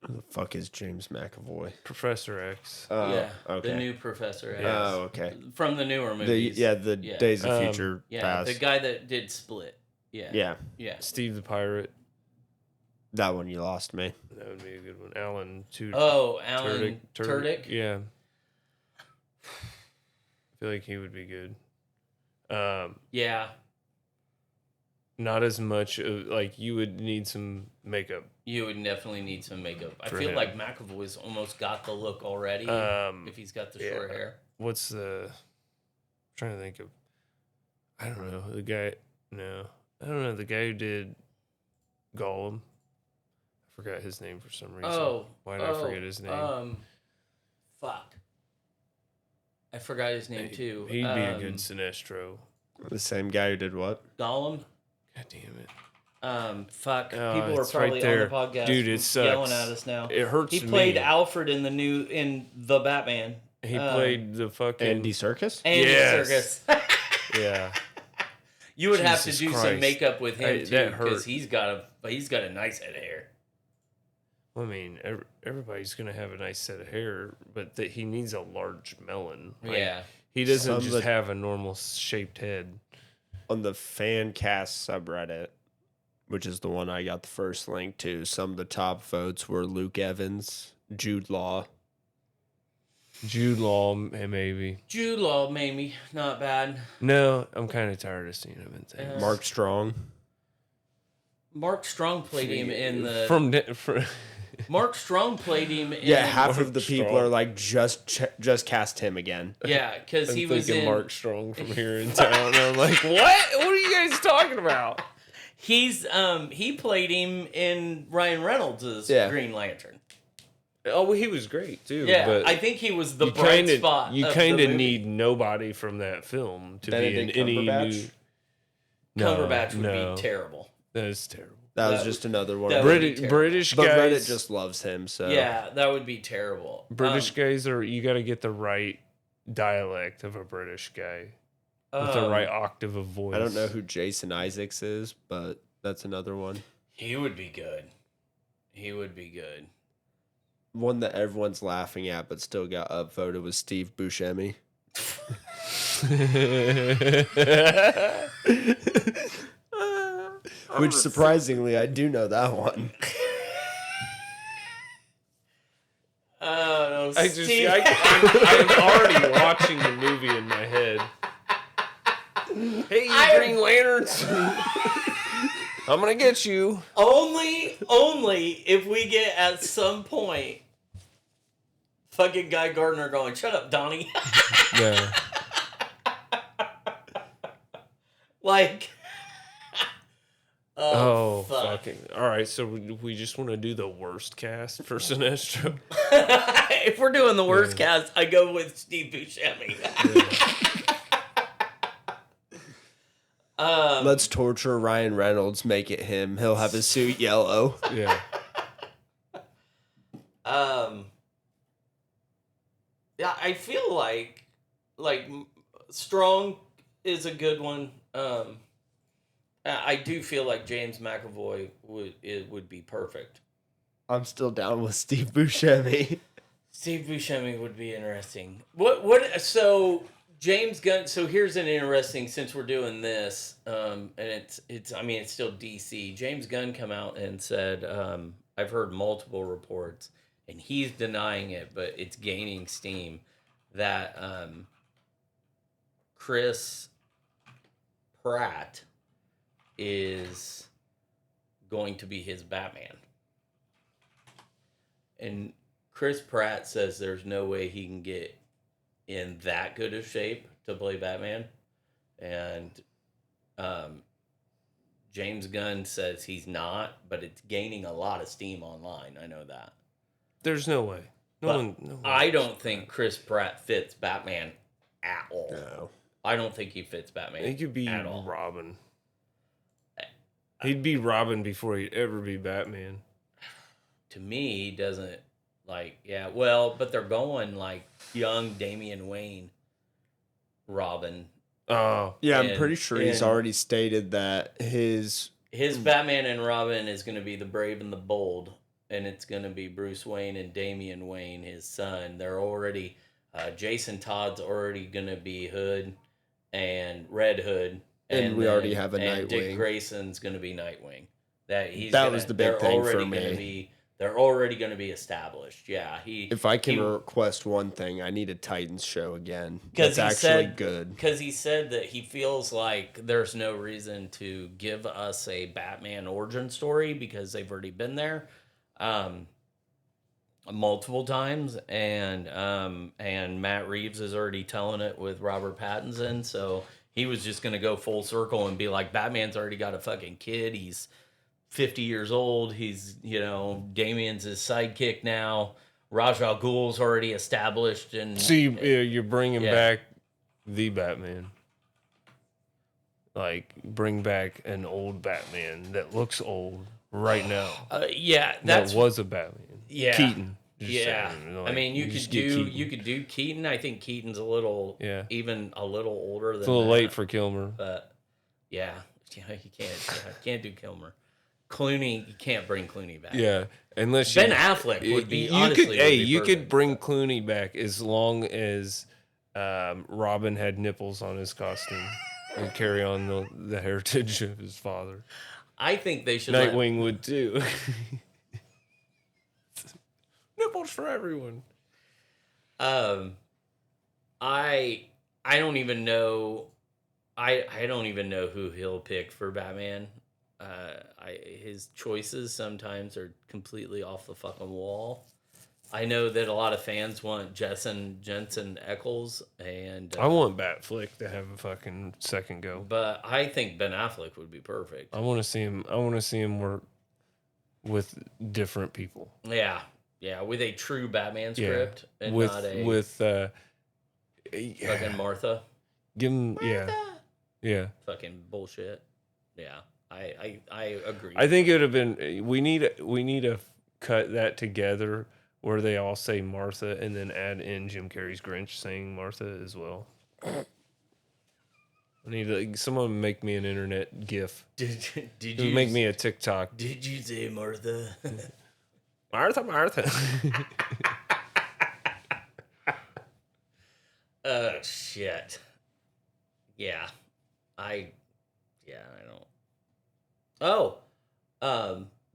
Who the fuck is James McAvoy? Professor X. Yeah, okay. the new Professor X. Oh, okay. From the newer movies. The Days of Future Past. The guy that did Split. Yeah. Steve the Pirate. That one you lost me. That would be a good one. Alan Tudyk. Yeah. I feel like he would be good. Yeah. Not as much like you would need some makeup. You would definitely need some makeup. I For feel him. like McAvoy's almost got the look already. If he's got the short hair. What's the? I'm trying to think of. I don't know the guy. No, I don't know the guy who did Gollum. I forgot his name for some reason. Why did I forget his name? Fuck. I forgot his name too. He'd be a good Sinestro. The same guy who did what? Gollum. God damn it. Fuck. People are it's probably right there. on the podcast, Dude, it sucks. yelling at us now. It hurts. He played Alfred in the Batman. He played the fucking Andy Serkis. Andy Yes. Serkis. Yeah. You would have to Jesus do some Christ. makeup with him too, that hurt. because he's got a nice head of hair. I mean, everybody's gonna have a nice set of hair, but he needs a large melon. Like, Yeah. He doesn't just have a normal shaped head. On the Fancast subreddit, which is the one I got the first link to, some of the top votes were Luke Evans, Jude Law. Jude Law, maybe. Jude Law, maybe not bad. No, I'm kind of tired of seeing him in things. Mark Strong. Mark Strong played him in the. From Mark Strong played him in. Yeah, half of Mark the people Strong. are like, just cast him again. Yeah, because I'm he was thinking in. Mark Strong from here in town. And I'm like, what? What are you guys talking about? He's he played him in Ryan Reynolds' Green Lantern. Oh, well, he was great too. Yeah, but I think he was the bright spot. You of kind the of movie. need nobody from that film to Benedict be in any Cumberbatch? new. Cumberbatch would be terrible. That is terrible. That was That just another one. that Of would them. be terrible. British But guys. Reddit just loves him. So Yeah, that would be terrible. British guys are. You got to get the right dialect of a British guy with the right octave of voice. I don't know who Jason Isaacs is, but that's another one. He would be good. He would be good. One that everyone's laughing at, but still got upvoted was Steve Buscemi. Which surprisingly, I do know that one. No, I'm already watching the movie in my head. Hey, you Green Lanterns! I'm gonna get you. only if we get at some point fucking Guy Gardner going, shut up, Donnie. Yeah. Like, Oh, fuck. fucking! All right, so we just want to do the worst cast for Sinestro. If we're doing the worst cast, I go with Steve Buscemi. Let's torture Ryan Reynolds, make it him. He'll have his suit yellow. Yeah. Yeah, I feel like Strong is a good one. I do feel like James McAvoy would be perfect. I'm still down with Steve Buscemi. Steve Buscemi would be interesting. So James Gunn, so here's an interesting, since we're doing this, and it's still DC. James Gunn come out and said, I've heard multiple reports, and he's denying it, but it's gaining steam, that Chris Pratt is going to be his Batman. And Chris Pratt says there's no way he can get in that good of shape to play Batman. And James Gunn says he's not, but it's gaining a lot of steam online. I know that. There's no way. No one. I don't think Chris Pratt fits Batman at all. No. I don't think he fits Batman. He could be at all. Robin. He'd be Robin before he'd ever be Batman. To me, he doesn't well, but they're going like young Damian Wayne, Robin. Oh. Yeah, I'm pretty sure he's already stated that his Batman and Robin is going to be the brave and the bold, and it's going to be Bruce Wayne and Damian Wayne, his son. They're already, Jason Todd's already going to be Hood and Red Hood. And we already have a and Nightwing. Dick Grayson's going to be Nightwing. Was the big thing for me. They're already going to be established. Yeah, if I can request one thing, I need a Titans show again. Because That's actually good. Because he said that he feels like there's no reason to give us a Batman origin story because they've already been there multiple times, and Matt Reeves is already telling it with Robert Pattinson. So he was just going to go full circle and be like, Batman's already got a fucking kid. He's 50 years old. He's, Damian's his sidekick now. Ra's al Ghul's already established. And you're bringing back the Batman. Like, bring back an old Batman that looks old right now. That was a Batman. Yeah. Keaton. Saying, like, I mean, you could do Keaton. I think Keaton's a little, even a little older than it's a little late for Kilmer. But, you can't do Kilmer. Clooney, you can't bring Clooney back. Yeah, unless Ben Affleck would be. You could bring Clooney back as long as Robin had nipples on his costume and carry on the heritage of his father. I think they should. Nightwing would too. Nipples for everyone. I don't even know. I don't even know who he'll pick for Batman. His choices sometimes are completely off the fucking wall. I know that a lot of fans want Jensen Ackles, and I want Batflick to have a fucking second go. But I think Ben Affleck would be perfect. I want to see him work with different people. Yeah, with a true Batman script and not fucking Martha. Give him yeah. Fucking bullshit. Yeah. I agree. I think it would have been. We need to cut that together where they all say Martha and then add in Jim Carrey's Grinch saying Martha as well. I need someone make me an internet GIF. Did you make me a TikTok? Did you say Martha? Martha. Oh shit. Yeah. I don't. Oh,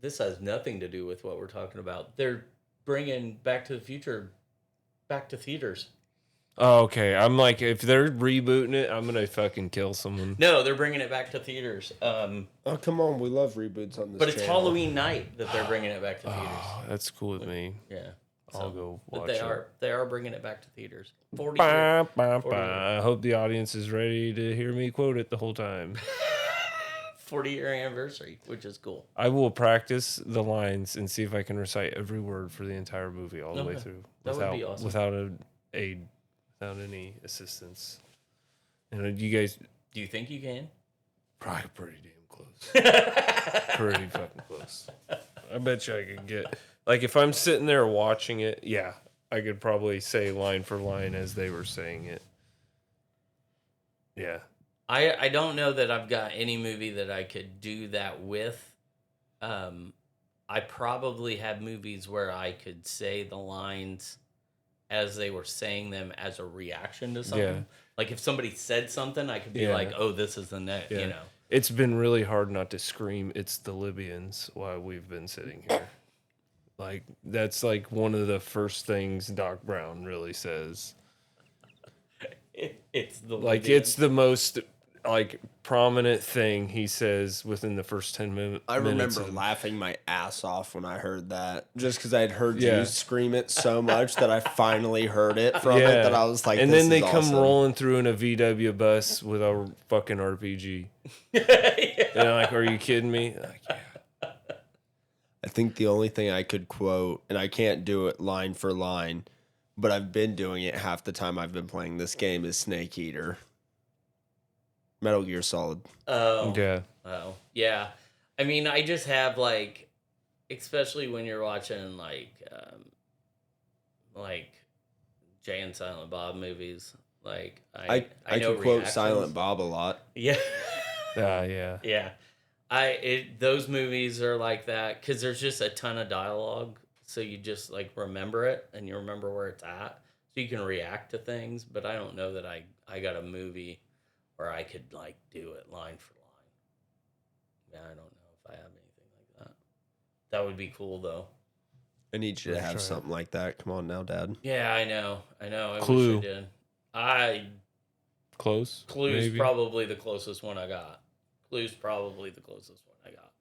this has nothing to do with what we're talking about. They're bringing Back to the Future back to theaters. Oh, okay. I'm like, if they're rebooting it, I'm gonna fucking kill someone. No, they're bringing it back to theaters. Oh, come on, we love reboots on this. But it's Halloween night that they're bringing it back to theaters. Oh, that's cool with me. Yeah, I'll go watch They are bringing it back to theaters. 40 I hope the audience is ready to hear me quote it the whole time. 40-year anniversary, which is cool. I will practice the lines and see if I can recite every word for the entire movie all the way through. That would be awesome. Without without any assistance. And you guys... Do you think you can? Probably pretty damn close. Pretty fucking close. I bet you I could get... Like, if I'm sitting there watching it, yeah, I could probably say line for line as they were saying it. Yeah. I don't know that I've got any movie that I could do that with. I probably have movies where I could say the lines as they were saying them as a reaction to something. Yeah. Like if somebody said something, I could be like, oh, this is the next, you know. It's been really hard not to scream, "It's the Libyans," while we've been sitting here. Like, that's like one of the first things Doc Brown really says. It's the like Libyans. It's the most like prominent thing he says within the first 10 minutes. I remember laughing my ass off when I heard that, just because I'd heard you scream it so much that I finally heard it from it that I was like, and this then they is come awesome. rolling through in a VW bus with a fucking RPG. And I'm like, are you kidding me? Like, yeah. I think the only thing I could quote, and I can't do it line for line, but I've been doing it half the time I've been playing this game, is Snake Eater. Metal Gear Solid. Oh. Yeah. Oh. Yeah. I mean, I just have like, especially when you're watching like Jay and Silent Bob movies. Like I know can quote reactions. Silent Bob a lot. Yeah. Yeah. Yeah. Those movies are like that because there's just a ton of dialogue, so you just like remember it and you remember where it's at, so you can react to things. But I don't know that I got a movie where I could like do it line for line. Yeah, I don't know if I have anything like that. That would be cool though. I need you to have something like that. Come on now, Dad. Yeah, I know. I Clue. wish I did. Clue's Clue's probably the closest one I got. Clue's probably the closest one I got.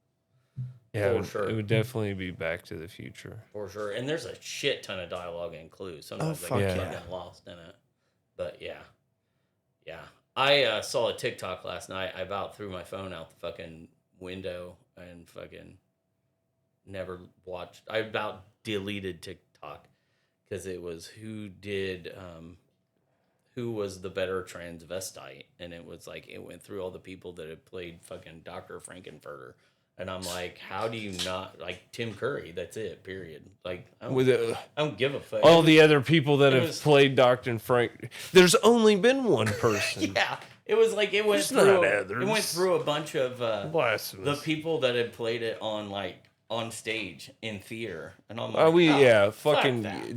Yeah, For sure. It would definitely be Back to the Future. For sure. And there's a shit ton of dialogue in Clue. Sometimes I get lost in it. But yeah. Yeah. I saw a TikTok last night. I about threw my phone out the fucking window and fucking never watched. I about deleted TikTok because it was who was the better transvestite, and it was like it went through all the people that had played fucking Dr. Frankenfurter, and I'm like, how do you not like Tim Curry? That's it. Period. Like I don't give a fuck. All the other people that have played Dr. Frank. There's only been one person. Yeah, it was like it went through a bunch of the people that had played it on stage in theater, and I'm like,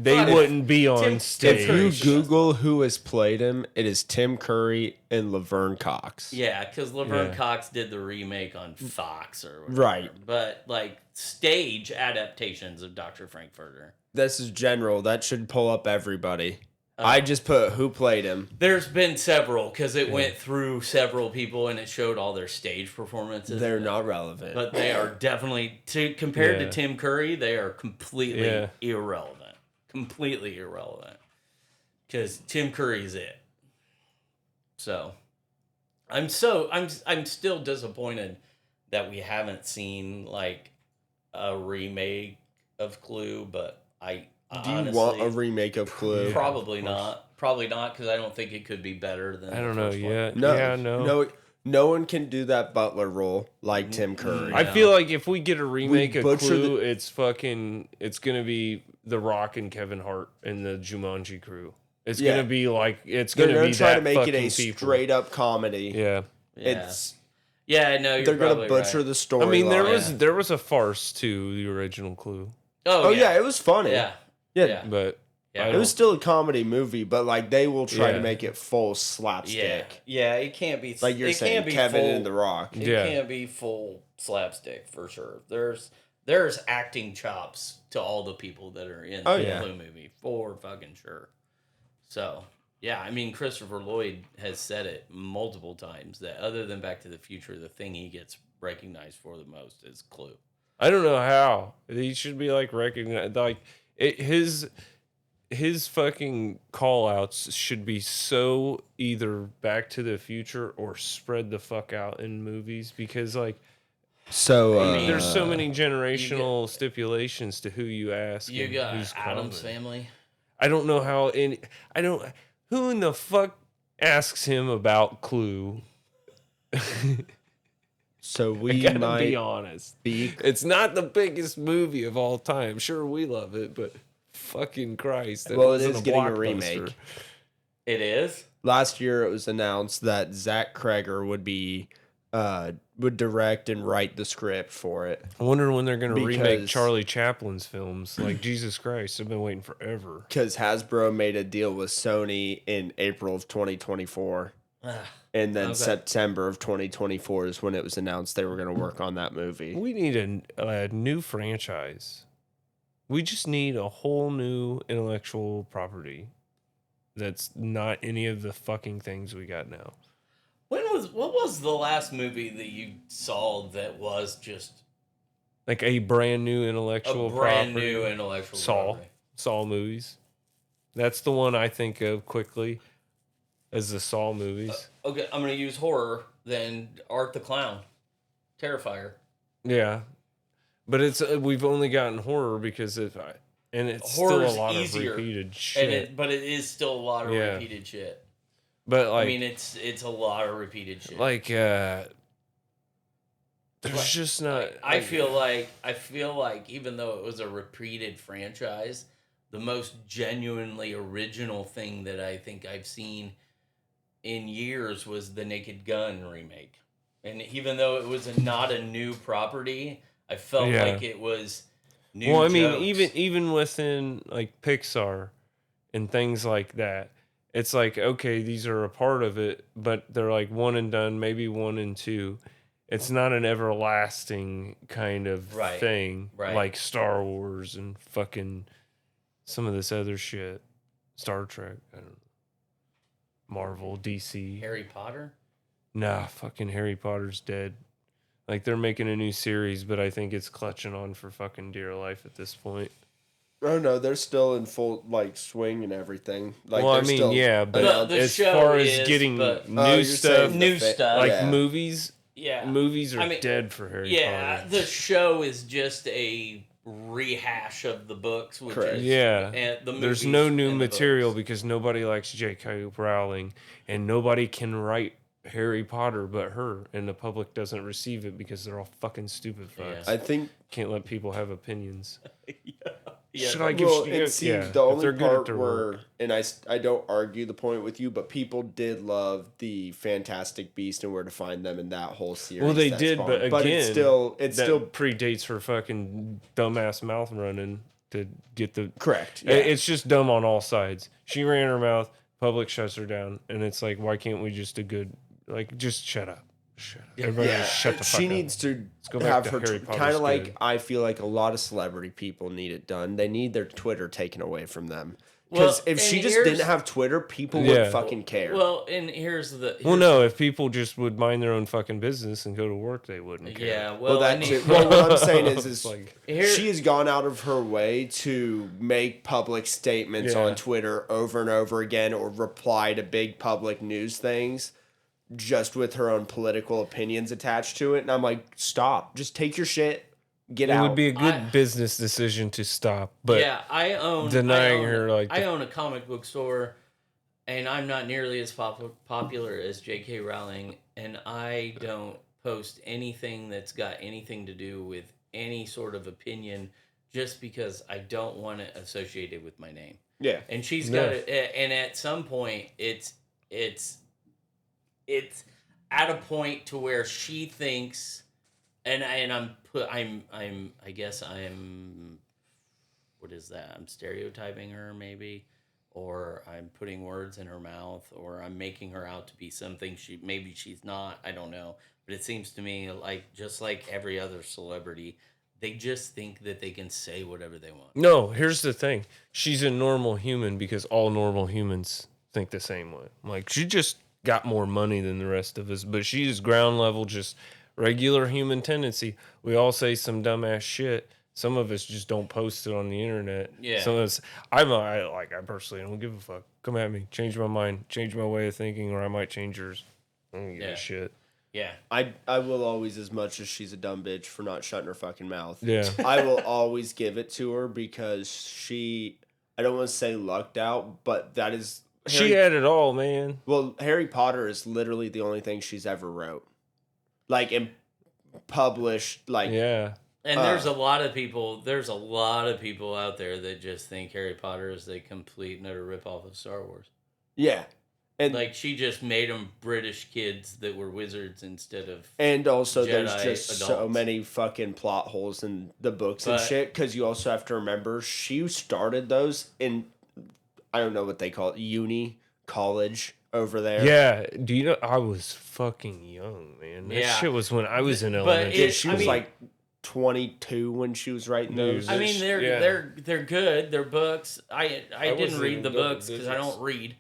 they wouldn't be on stage. If you Google who has played him, it is Tim Curry and Laverne Cox. Yeah, because Laverne Cox did the remake on Fox or whatever. Right, but like stage adaptations of Dr. Frankfurter. This is general. That should pull up everybody. I just put who played him. There's been several because it went through several people and it showed all their stage performances. They're not relevant, but they are definitely compared to Tim Curry. They are completely irrelevant. Completely irrelevant because Tim Curry's it. So, I'm still disappointed that we haven't seen like a remake of Clue, but Do you want a remake of Clue? Probably not. Probably not, because I don't think it could be better than. I don't know yet. No one can do that Butler role like Tim Curry. I feel like if we get a remake of Clue, it's gonna be The Rock and Kevin Hart and the Jumanji crew. It's gonna be like they're gonna try to make it a straight up comedy. Yeah. It's. Yeah, no, they're gonna butcher the story. I mean, there was a farce to the original Clue. Oh yeah, it was funny. Yeah. But it was still a comedy movie, but like they will try to make it full slapstick. Yeah, it can't be like you're saying, Kevin and The Rock. It can't be full slapstick for sure. There's acting chops to all the people that are in the Clue movie for fucking sure. So yeah, I mean Christopher Lloyd has said it multiple times that other than Back to the Future, the thing he gets recognized for the most is Clue. I don't know how he should be like recognized. Like his fucking call outs should be so either Back to the Future or spread the fuck out in movies because like there's so many generational stipulations to who you ask. You got Addams Family. I don't know how who in the fuck asks him about Clue. So we might be honest. It's not the biggest movie of all time. Sure, we love it, but fucking Christ. Well, it is getting a remake. It is? Last year it was announced that Zach Kreger would direct and write the script for it. I wonder when they're going to remake Charlie Chaplin's films. Like, Jesus Christ, I've been waiting forever. Because Hasbro made a deal with Sony in April of 2024. And then September of 2024 is when it was announced they were going to work on that movie. We need a new franchise. We just need a whole new intellectual property that's not any of the fucking things we got now. What was the last movie that you saw that was just like a brand new intellectual property? Saw movies. That's the one I think of quickly. As the Saw movies. Okay, I'm going to use horror, then Art the Clown. Terrifier. Yeah. But we've only gotten horror because it's Horror's still a lot easier, of repeated shit. But it is still a lot of repeated shit. But like, I mean, it's a lot of repeated shit. like, there's just not. I feel like even though it was a repeated franchise, the most genuinely original thing that I think I've seen in years was the Naked Gun remake. And even though it was not a new property, I felt like it was new. Well, I mean, jokes. even within like Pixar and things like that, it's like, okay, these are a part of it, but they're like one and done, maybe 1 and 2. It's not an everlasting kind of thing, like Star Wars and fucking some of this other shit. Star Trek, I don't know. Marvel, DC. Harry Potter? Nah, fucking Harry Potter's dead. Like, they're making a new series, but I think it's clutching on for fucking dear life at this point. Oh no, they're still in full like swing and everything. Like, well, I mean, still, yeah, but the as show far as is, getting but- new stuff, like movies, movies are dead for Harry Potter. Yeah, the show is just a rehash of the books. Which Correct. is, and the There's movies no new and the material books. because nobody likes J.K. Rowling, and nobody can write Harry Potter but her, and the public doesn't receive it because they're all fucking stupid fucks. I think can't let people have opinions. Yeah. Should I give? Well, it seems the only part where, work. and I don't argue the point with you, but people did love the Fantastic Beast and where to find them in that whole series. Well, they did, but again, it's still predates her fucking dumbass mouth running to get the correct. Yeah. It's just dumb on all sides. She ran her mouth. Public shuts her down, and it's like, why can't we just just shut up? Shut up. Everybody just shut the fuck up. She needs to have her kind of like I feel like a lot of celebrity people need it done. They need their Twitter taken away from them. Because if she just didn't have Twitter, people would fucking care. Well, and here's no, if people just would mind their own fucking business and go to work, they wouldn't care. Yeah, well, what I'm saying is like, she has gone out of her way to make public statements on Twitter over and over again or reply to big public news things just with her own political opinions attached to it. And I'm like, stop. Just take your shit. Get out. It would be a good business decision to stop, but I own a comic book store, and I'm not nearly as popular as J.K. Rowling, and I don't post anything that's got anything to do with any sort of opinion, just because I don't want it associated with my name. Yeah, and she's got it, and at some point, it's at a point to where she thinks. And I guess I'm what is that? I'm stereotyping her maybe, or I'm putting words in her mouth, or I'm making her out to be something she's not. I don't know, but it seems to me like just like every other celebrity, they just think that they can say whatever they want. No, here's the thing: she's a normal human because all normal humans think the same way. Like she just got more money than the rest of us, but she's ground level just. Regular human tendency. We all say some dumbass shit. Some of us just don't post it on the internet. Yeah. Some of us, I personally don't give a fuck. Come at me. Change my mind. Change my way of thinking, or I might change yours. I don't give a shit. Yeah. I will always, as much as she's a dumb bitch for not shutting her fucking mouth. Yeah. I will always give it to her because she, I don't want to say lucked out, but that is. She had it all, man. Well, Harry Potter is literally the only thing she's ever wrote. Like, and published, like... Yeah. And there's a lot of people out there that just think Harry Potter is a complete and utter ripoff of Star Wars. Yeah. And like, she just made them British kids that were wizards instead of And also, Jedi there's just adults. so many fucking plot holes in the books and shit, because you also have to remember, she started those in, I don't know what they call it, college... over there. Yeah. Do you know, I was fucking young, man. That shit was when I was in elementary. She was like 22 when she was writing those. I mean, they're good. They're books. I didn't read the books because I don't read.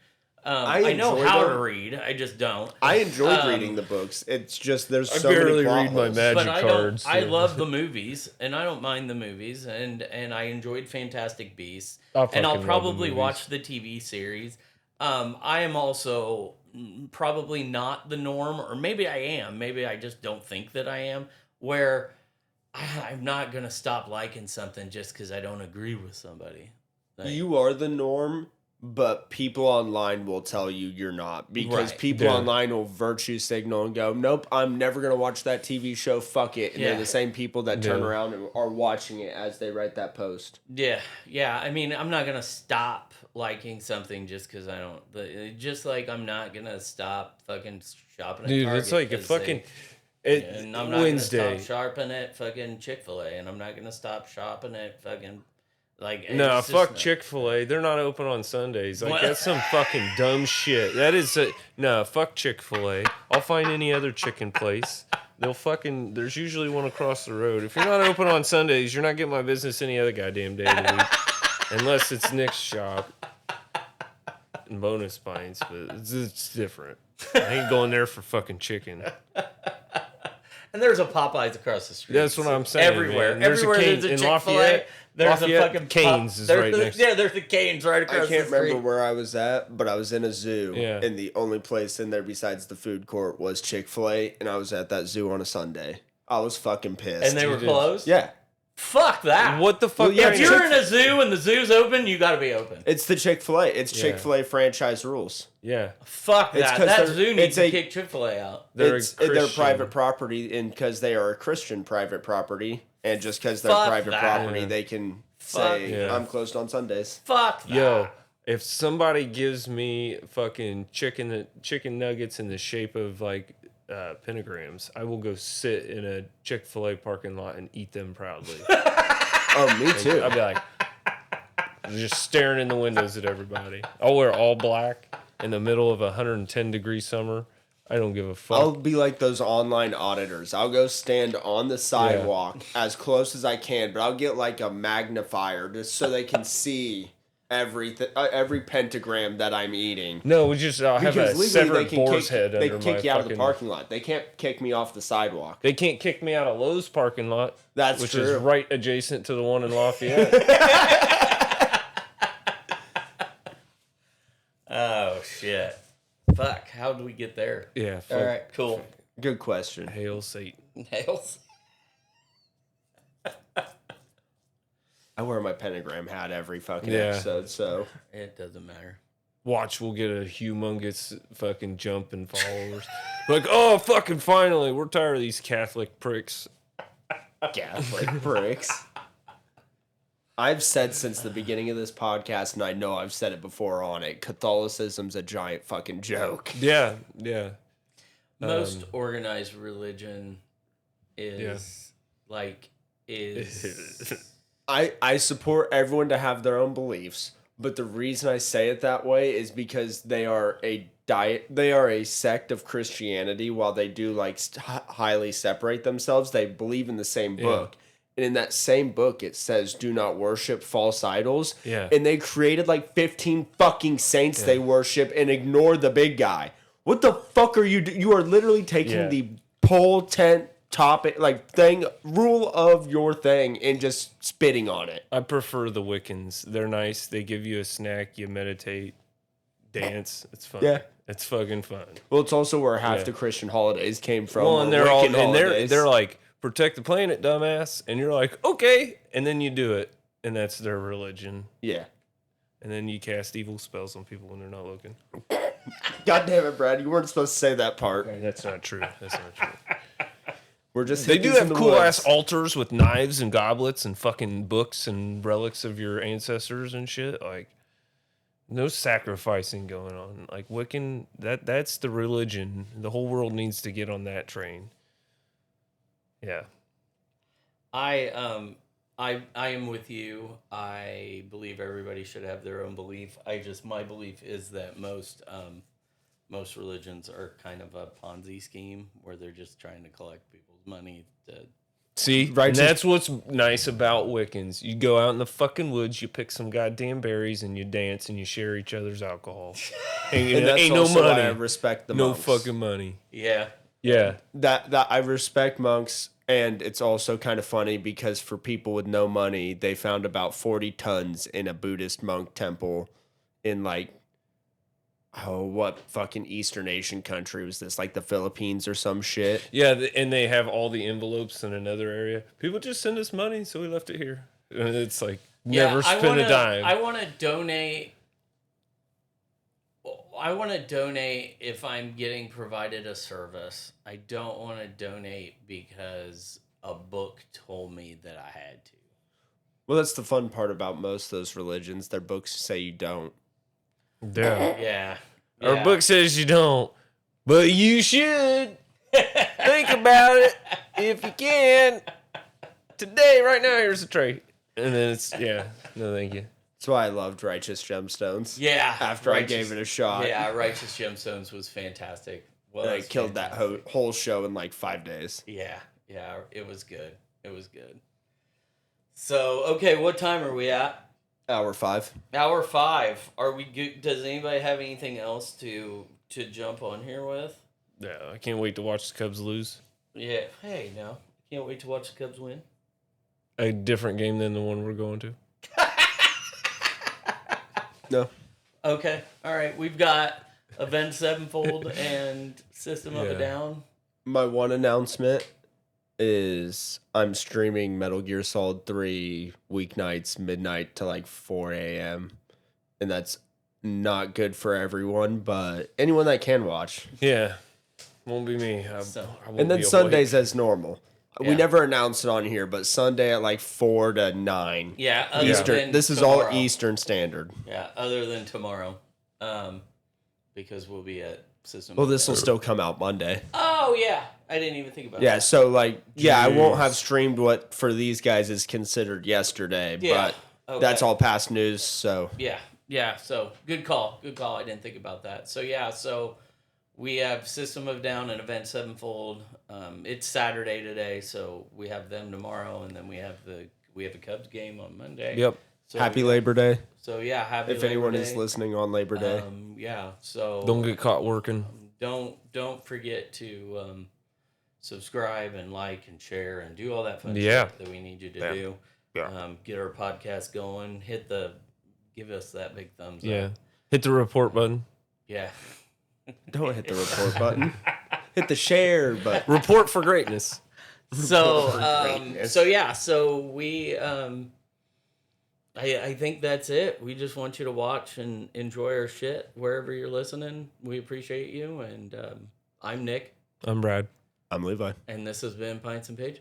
I know how to read. I just don't. I enjoyed reading the books. It's just there's so barely many plot read my holes. magic But cards. I love the movies, and I don't mind the movies, and I enjoyed Fantastic Beasts, and I'll probably watch the TV series. I am also probably not the norm, or maybe I am. Maybe I just don't think that I am, where I'm not going to stop liking something just because I don't agree with somebody. You are the norm but people online will tell you you're not, because Right. people online will virtue signal and go, nope, I'm never going to watch that TV show. Fuck it. And they're the same people that turn around and are watching it as they write that post. Yeah. Yeah. I mean, I'm not going to stop liking something just because I don't. Just like I'm not going to stop fucking shopping at Target. It's like a fucking... and I'm not Wednesday. going to stop shopping at fucking Chick-fil-A. And I'm not going to stop shopping at fucking... Like, no, fuck Chick-fil-A. They're not open on Sundays. Like, that's some fucking dumb shit. That is no, fuck Chick-fil-A. I'll find any other chicken place. There's usually one across the road. If you're not open on Sundays, you're not getting my business any other goddamn day of the week. Unless it's Nick's shop and bonus pints, but it's different. I ain't going there for fucking chicken. And there's a Popeyes across the street. That's what I'm saying. Everywhere. Man. There's Everywhere a Cane's there's a in Lafayette. There's a fucking Cane's is right next. Yeah, there's the Cane's right across the street. I can't remember where I was at, but I was in a zoo, Yeah. and the only place in there besides the food court was Chick-fil-A, and I was at that zoo on a Sunday. I was fucking pissed. And they were closed? Yeah. Fuck that. What the fuck? Well, yeah, If you're in a zoo and the zoo's open, you gotta be open. It's the Chick-fil-A. It's Chick-fil-A franchise rules. Yeah. Fuck It's that. 'cause That they're- zoo needs it's to a- kick Chick-fil-A out. They're They're private property, and because they are a Christian private property, and just because they're Fuck private that. property, Yeah. they can Fuck say, yeah. I'm closed on Sundays. Fuck that. Yo, if somebody gives me fucking chicken nuggets in the shape of like pentagrams, I will go sit in a Chick-fil-A parking lot and eat them proudly. Oh, me too. I'll be like, just staring in the windows at everybody. I'll wear all black in the middle of a 110-degree summer. I don't give a fuck. I'll be like those online auditors. I'll go stand on the sidewalk as close as I can, but I'll get like a magnifier just so they can see every pentagram that I'm eating. No, we just have a severed boar's head they under can kick my you out of the fucking... parking lot. They can't kick me off the sidewalk. They can't kick me out of Lowe's parking lot. That's which true. is right adjacent to the one in Lafayette. Oh, shit. Fuck. How did we get there? Yeah. Fuck. All right, cool. Good question. Hail Satan. Nails. I wear my pentagram hat every fucking Yeah. episode, so It doesn't matter. Watch, we'll get a humongous fucking jump in followers. Like, oh, fucking finally, we're tired of these Catholic pricks. Catholic bricks. I've said since the beginning of this podcast, and I know I've said it before on it, Catholicism's a giant fucking joke. Yeah, yeah. Most organized religion is I support everyone to have their own beliefs, but the reason I say it that way is because they are a sect of Christianity. While they do like highly separate themselves, they believe in the same book. And in that same book, it says, do not worship false idols. Yeah. And they created like 15 fucking saints they worship and ignore the big guy. What the fuck are you You are literally taking the pole tent topic, like thing, rule of your thing and just spitting on it. I prefer the Wiccans. They're nice. They give you a snack. You meditate, dance. It's fun. Yeah. It's fucking fun. Well, it's also where half the Christian holidays came from. Well, and they're all, Wiccan and holidays. they're like, protect the planet, dumbass. And you're like, okay. And then you do it. And that's their religion. Yeah. And then you cast evil spells on people when they're not looking. God damn it, Brad. You weren't supposed to say that part. That's not true. That's not true. We're just They do hippies in have the cool woods. ass altars with knives and goblets and fucking books and relics of your ancestors and shit. Like, no sacrificing going on. Like Wiccan, that's the religion. The whole world needs to get on that train. Yeah. I am with you. I believe everybody should have their own belief. My belief is that most religions are kind of a Ponzi scheme where they're just trying to collect people's money to... See, Right, and that's what's nice about Wiccans. You go out in the fucking woods, you pick some goddamn berries, and you dance, and you share each other's alcohol. And that's ain't no also money. why I respect the No monks. fucking money. Yeah. Yeah. That I respect monks, and it's also kind of funny because for people with no money, they found about 40 tons in a Buddhist monk temple in like, oh, what fucking Eastern Asian country was this? Like the Philippines or some shit? Yeah, and they have all the envelopes in another area. People just send us money, so we left it here. And it's like, never spend a dime. I want to donate I want to donate if I'm getting provided a service. I don't want to donate because a book told me that I had to. Well, that's the fun part about most of those religions. Their books say you don't. Yeah. Yeah. Our book says you don't, but you should think about it if you can. Today, right now, here's a tray. And then it's, no, thank you. That's why I loved Righteous Gemstones. Yeah. After I gave it a shot. Yeah, Righteous Gemstones was fantastic. Well, I killed that whole show in like 5 days. Yeah, it was good. It was good. So, okay, what time are we at? Hour 5. Hour 5. Are we good? Does anybody have anything else to jump on here with? Yeah, I can't wait to watch the Cubs lose. Yeah. Hey, no. Can't wait to watch the Cubs win. A different game than the one we're going to. No. Okay. All right. We've got Avenged Sevenfold and System of a Down. My one announcement is I'm streaming Metal Gear Solid 3 weeknights, midnight to like 4 a.m. And that's not good for everyone, but anyone that can watch. Yeah. Won't be me. And then Sundays as normal. Yeah. We never announced it on here, but Sunday at like 4 to 9. Yeah. Eastern. This is all Eastern Standard. Yeah, other than tomorrow. Because we'll be at System. Well, this will still come out Monday. Oh, yeah. I didn't even think about that. Yeah, so like, I won't have streamed what for these guys is considered yesterday, but that's all past news, so. Yeah, so good call. Good call. I didn't think about that. So, yeah, we have System of Down and Event Sevenfold. It's Saturday today, so we have them tomorrow, and then we have a Cubs game on Monday. Yep. So happy Labor Day. So yeah, happy if Labor anyone Day. is listening on Labor Day. Yeah. So don't get caught working. Don't forget to subscribe and like and share and do all that fun stuff that we need you to do. Yeah. Get our podcast going. Give us that big thumbs up. Yeah. Hit the report button. Yeah. Don't hit the report button. Hit the share button. Report for greatness. So we I think that's it. We just want you to watch and enjoy our shit wherever you're listening. We appreciate you, and I'm Nick. I'm Brad. I'm Levi. And this has been Pints and Pages.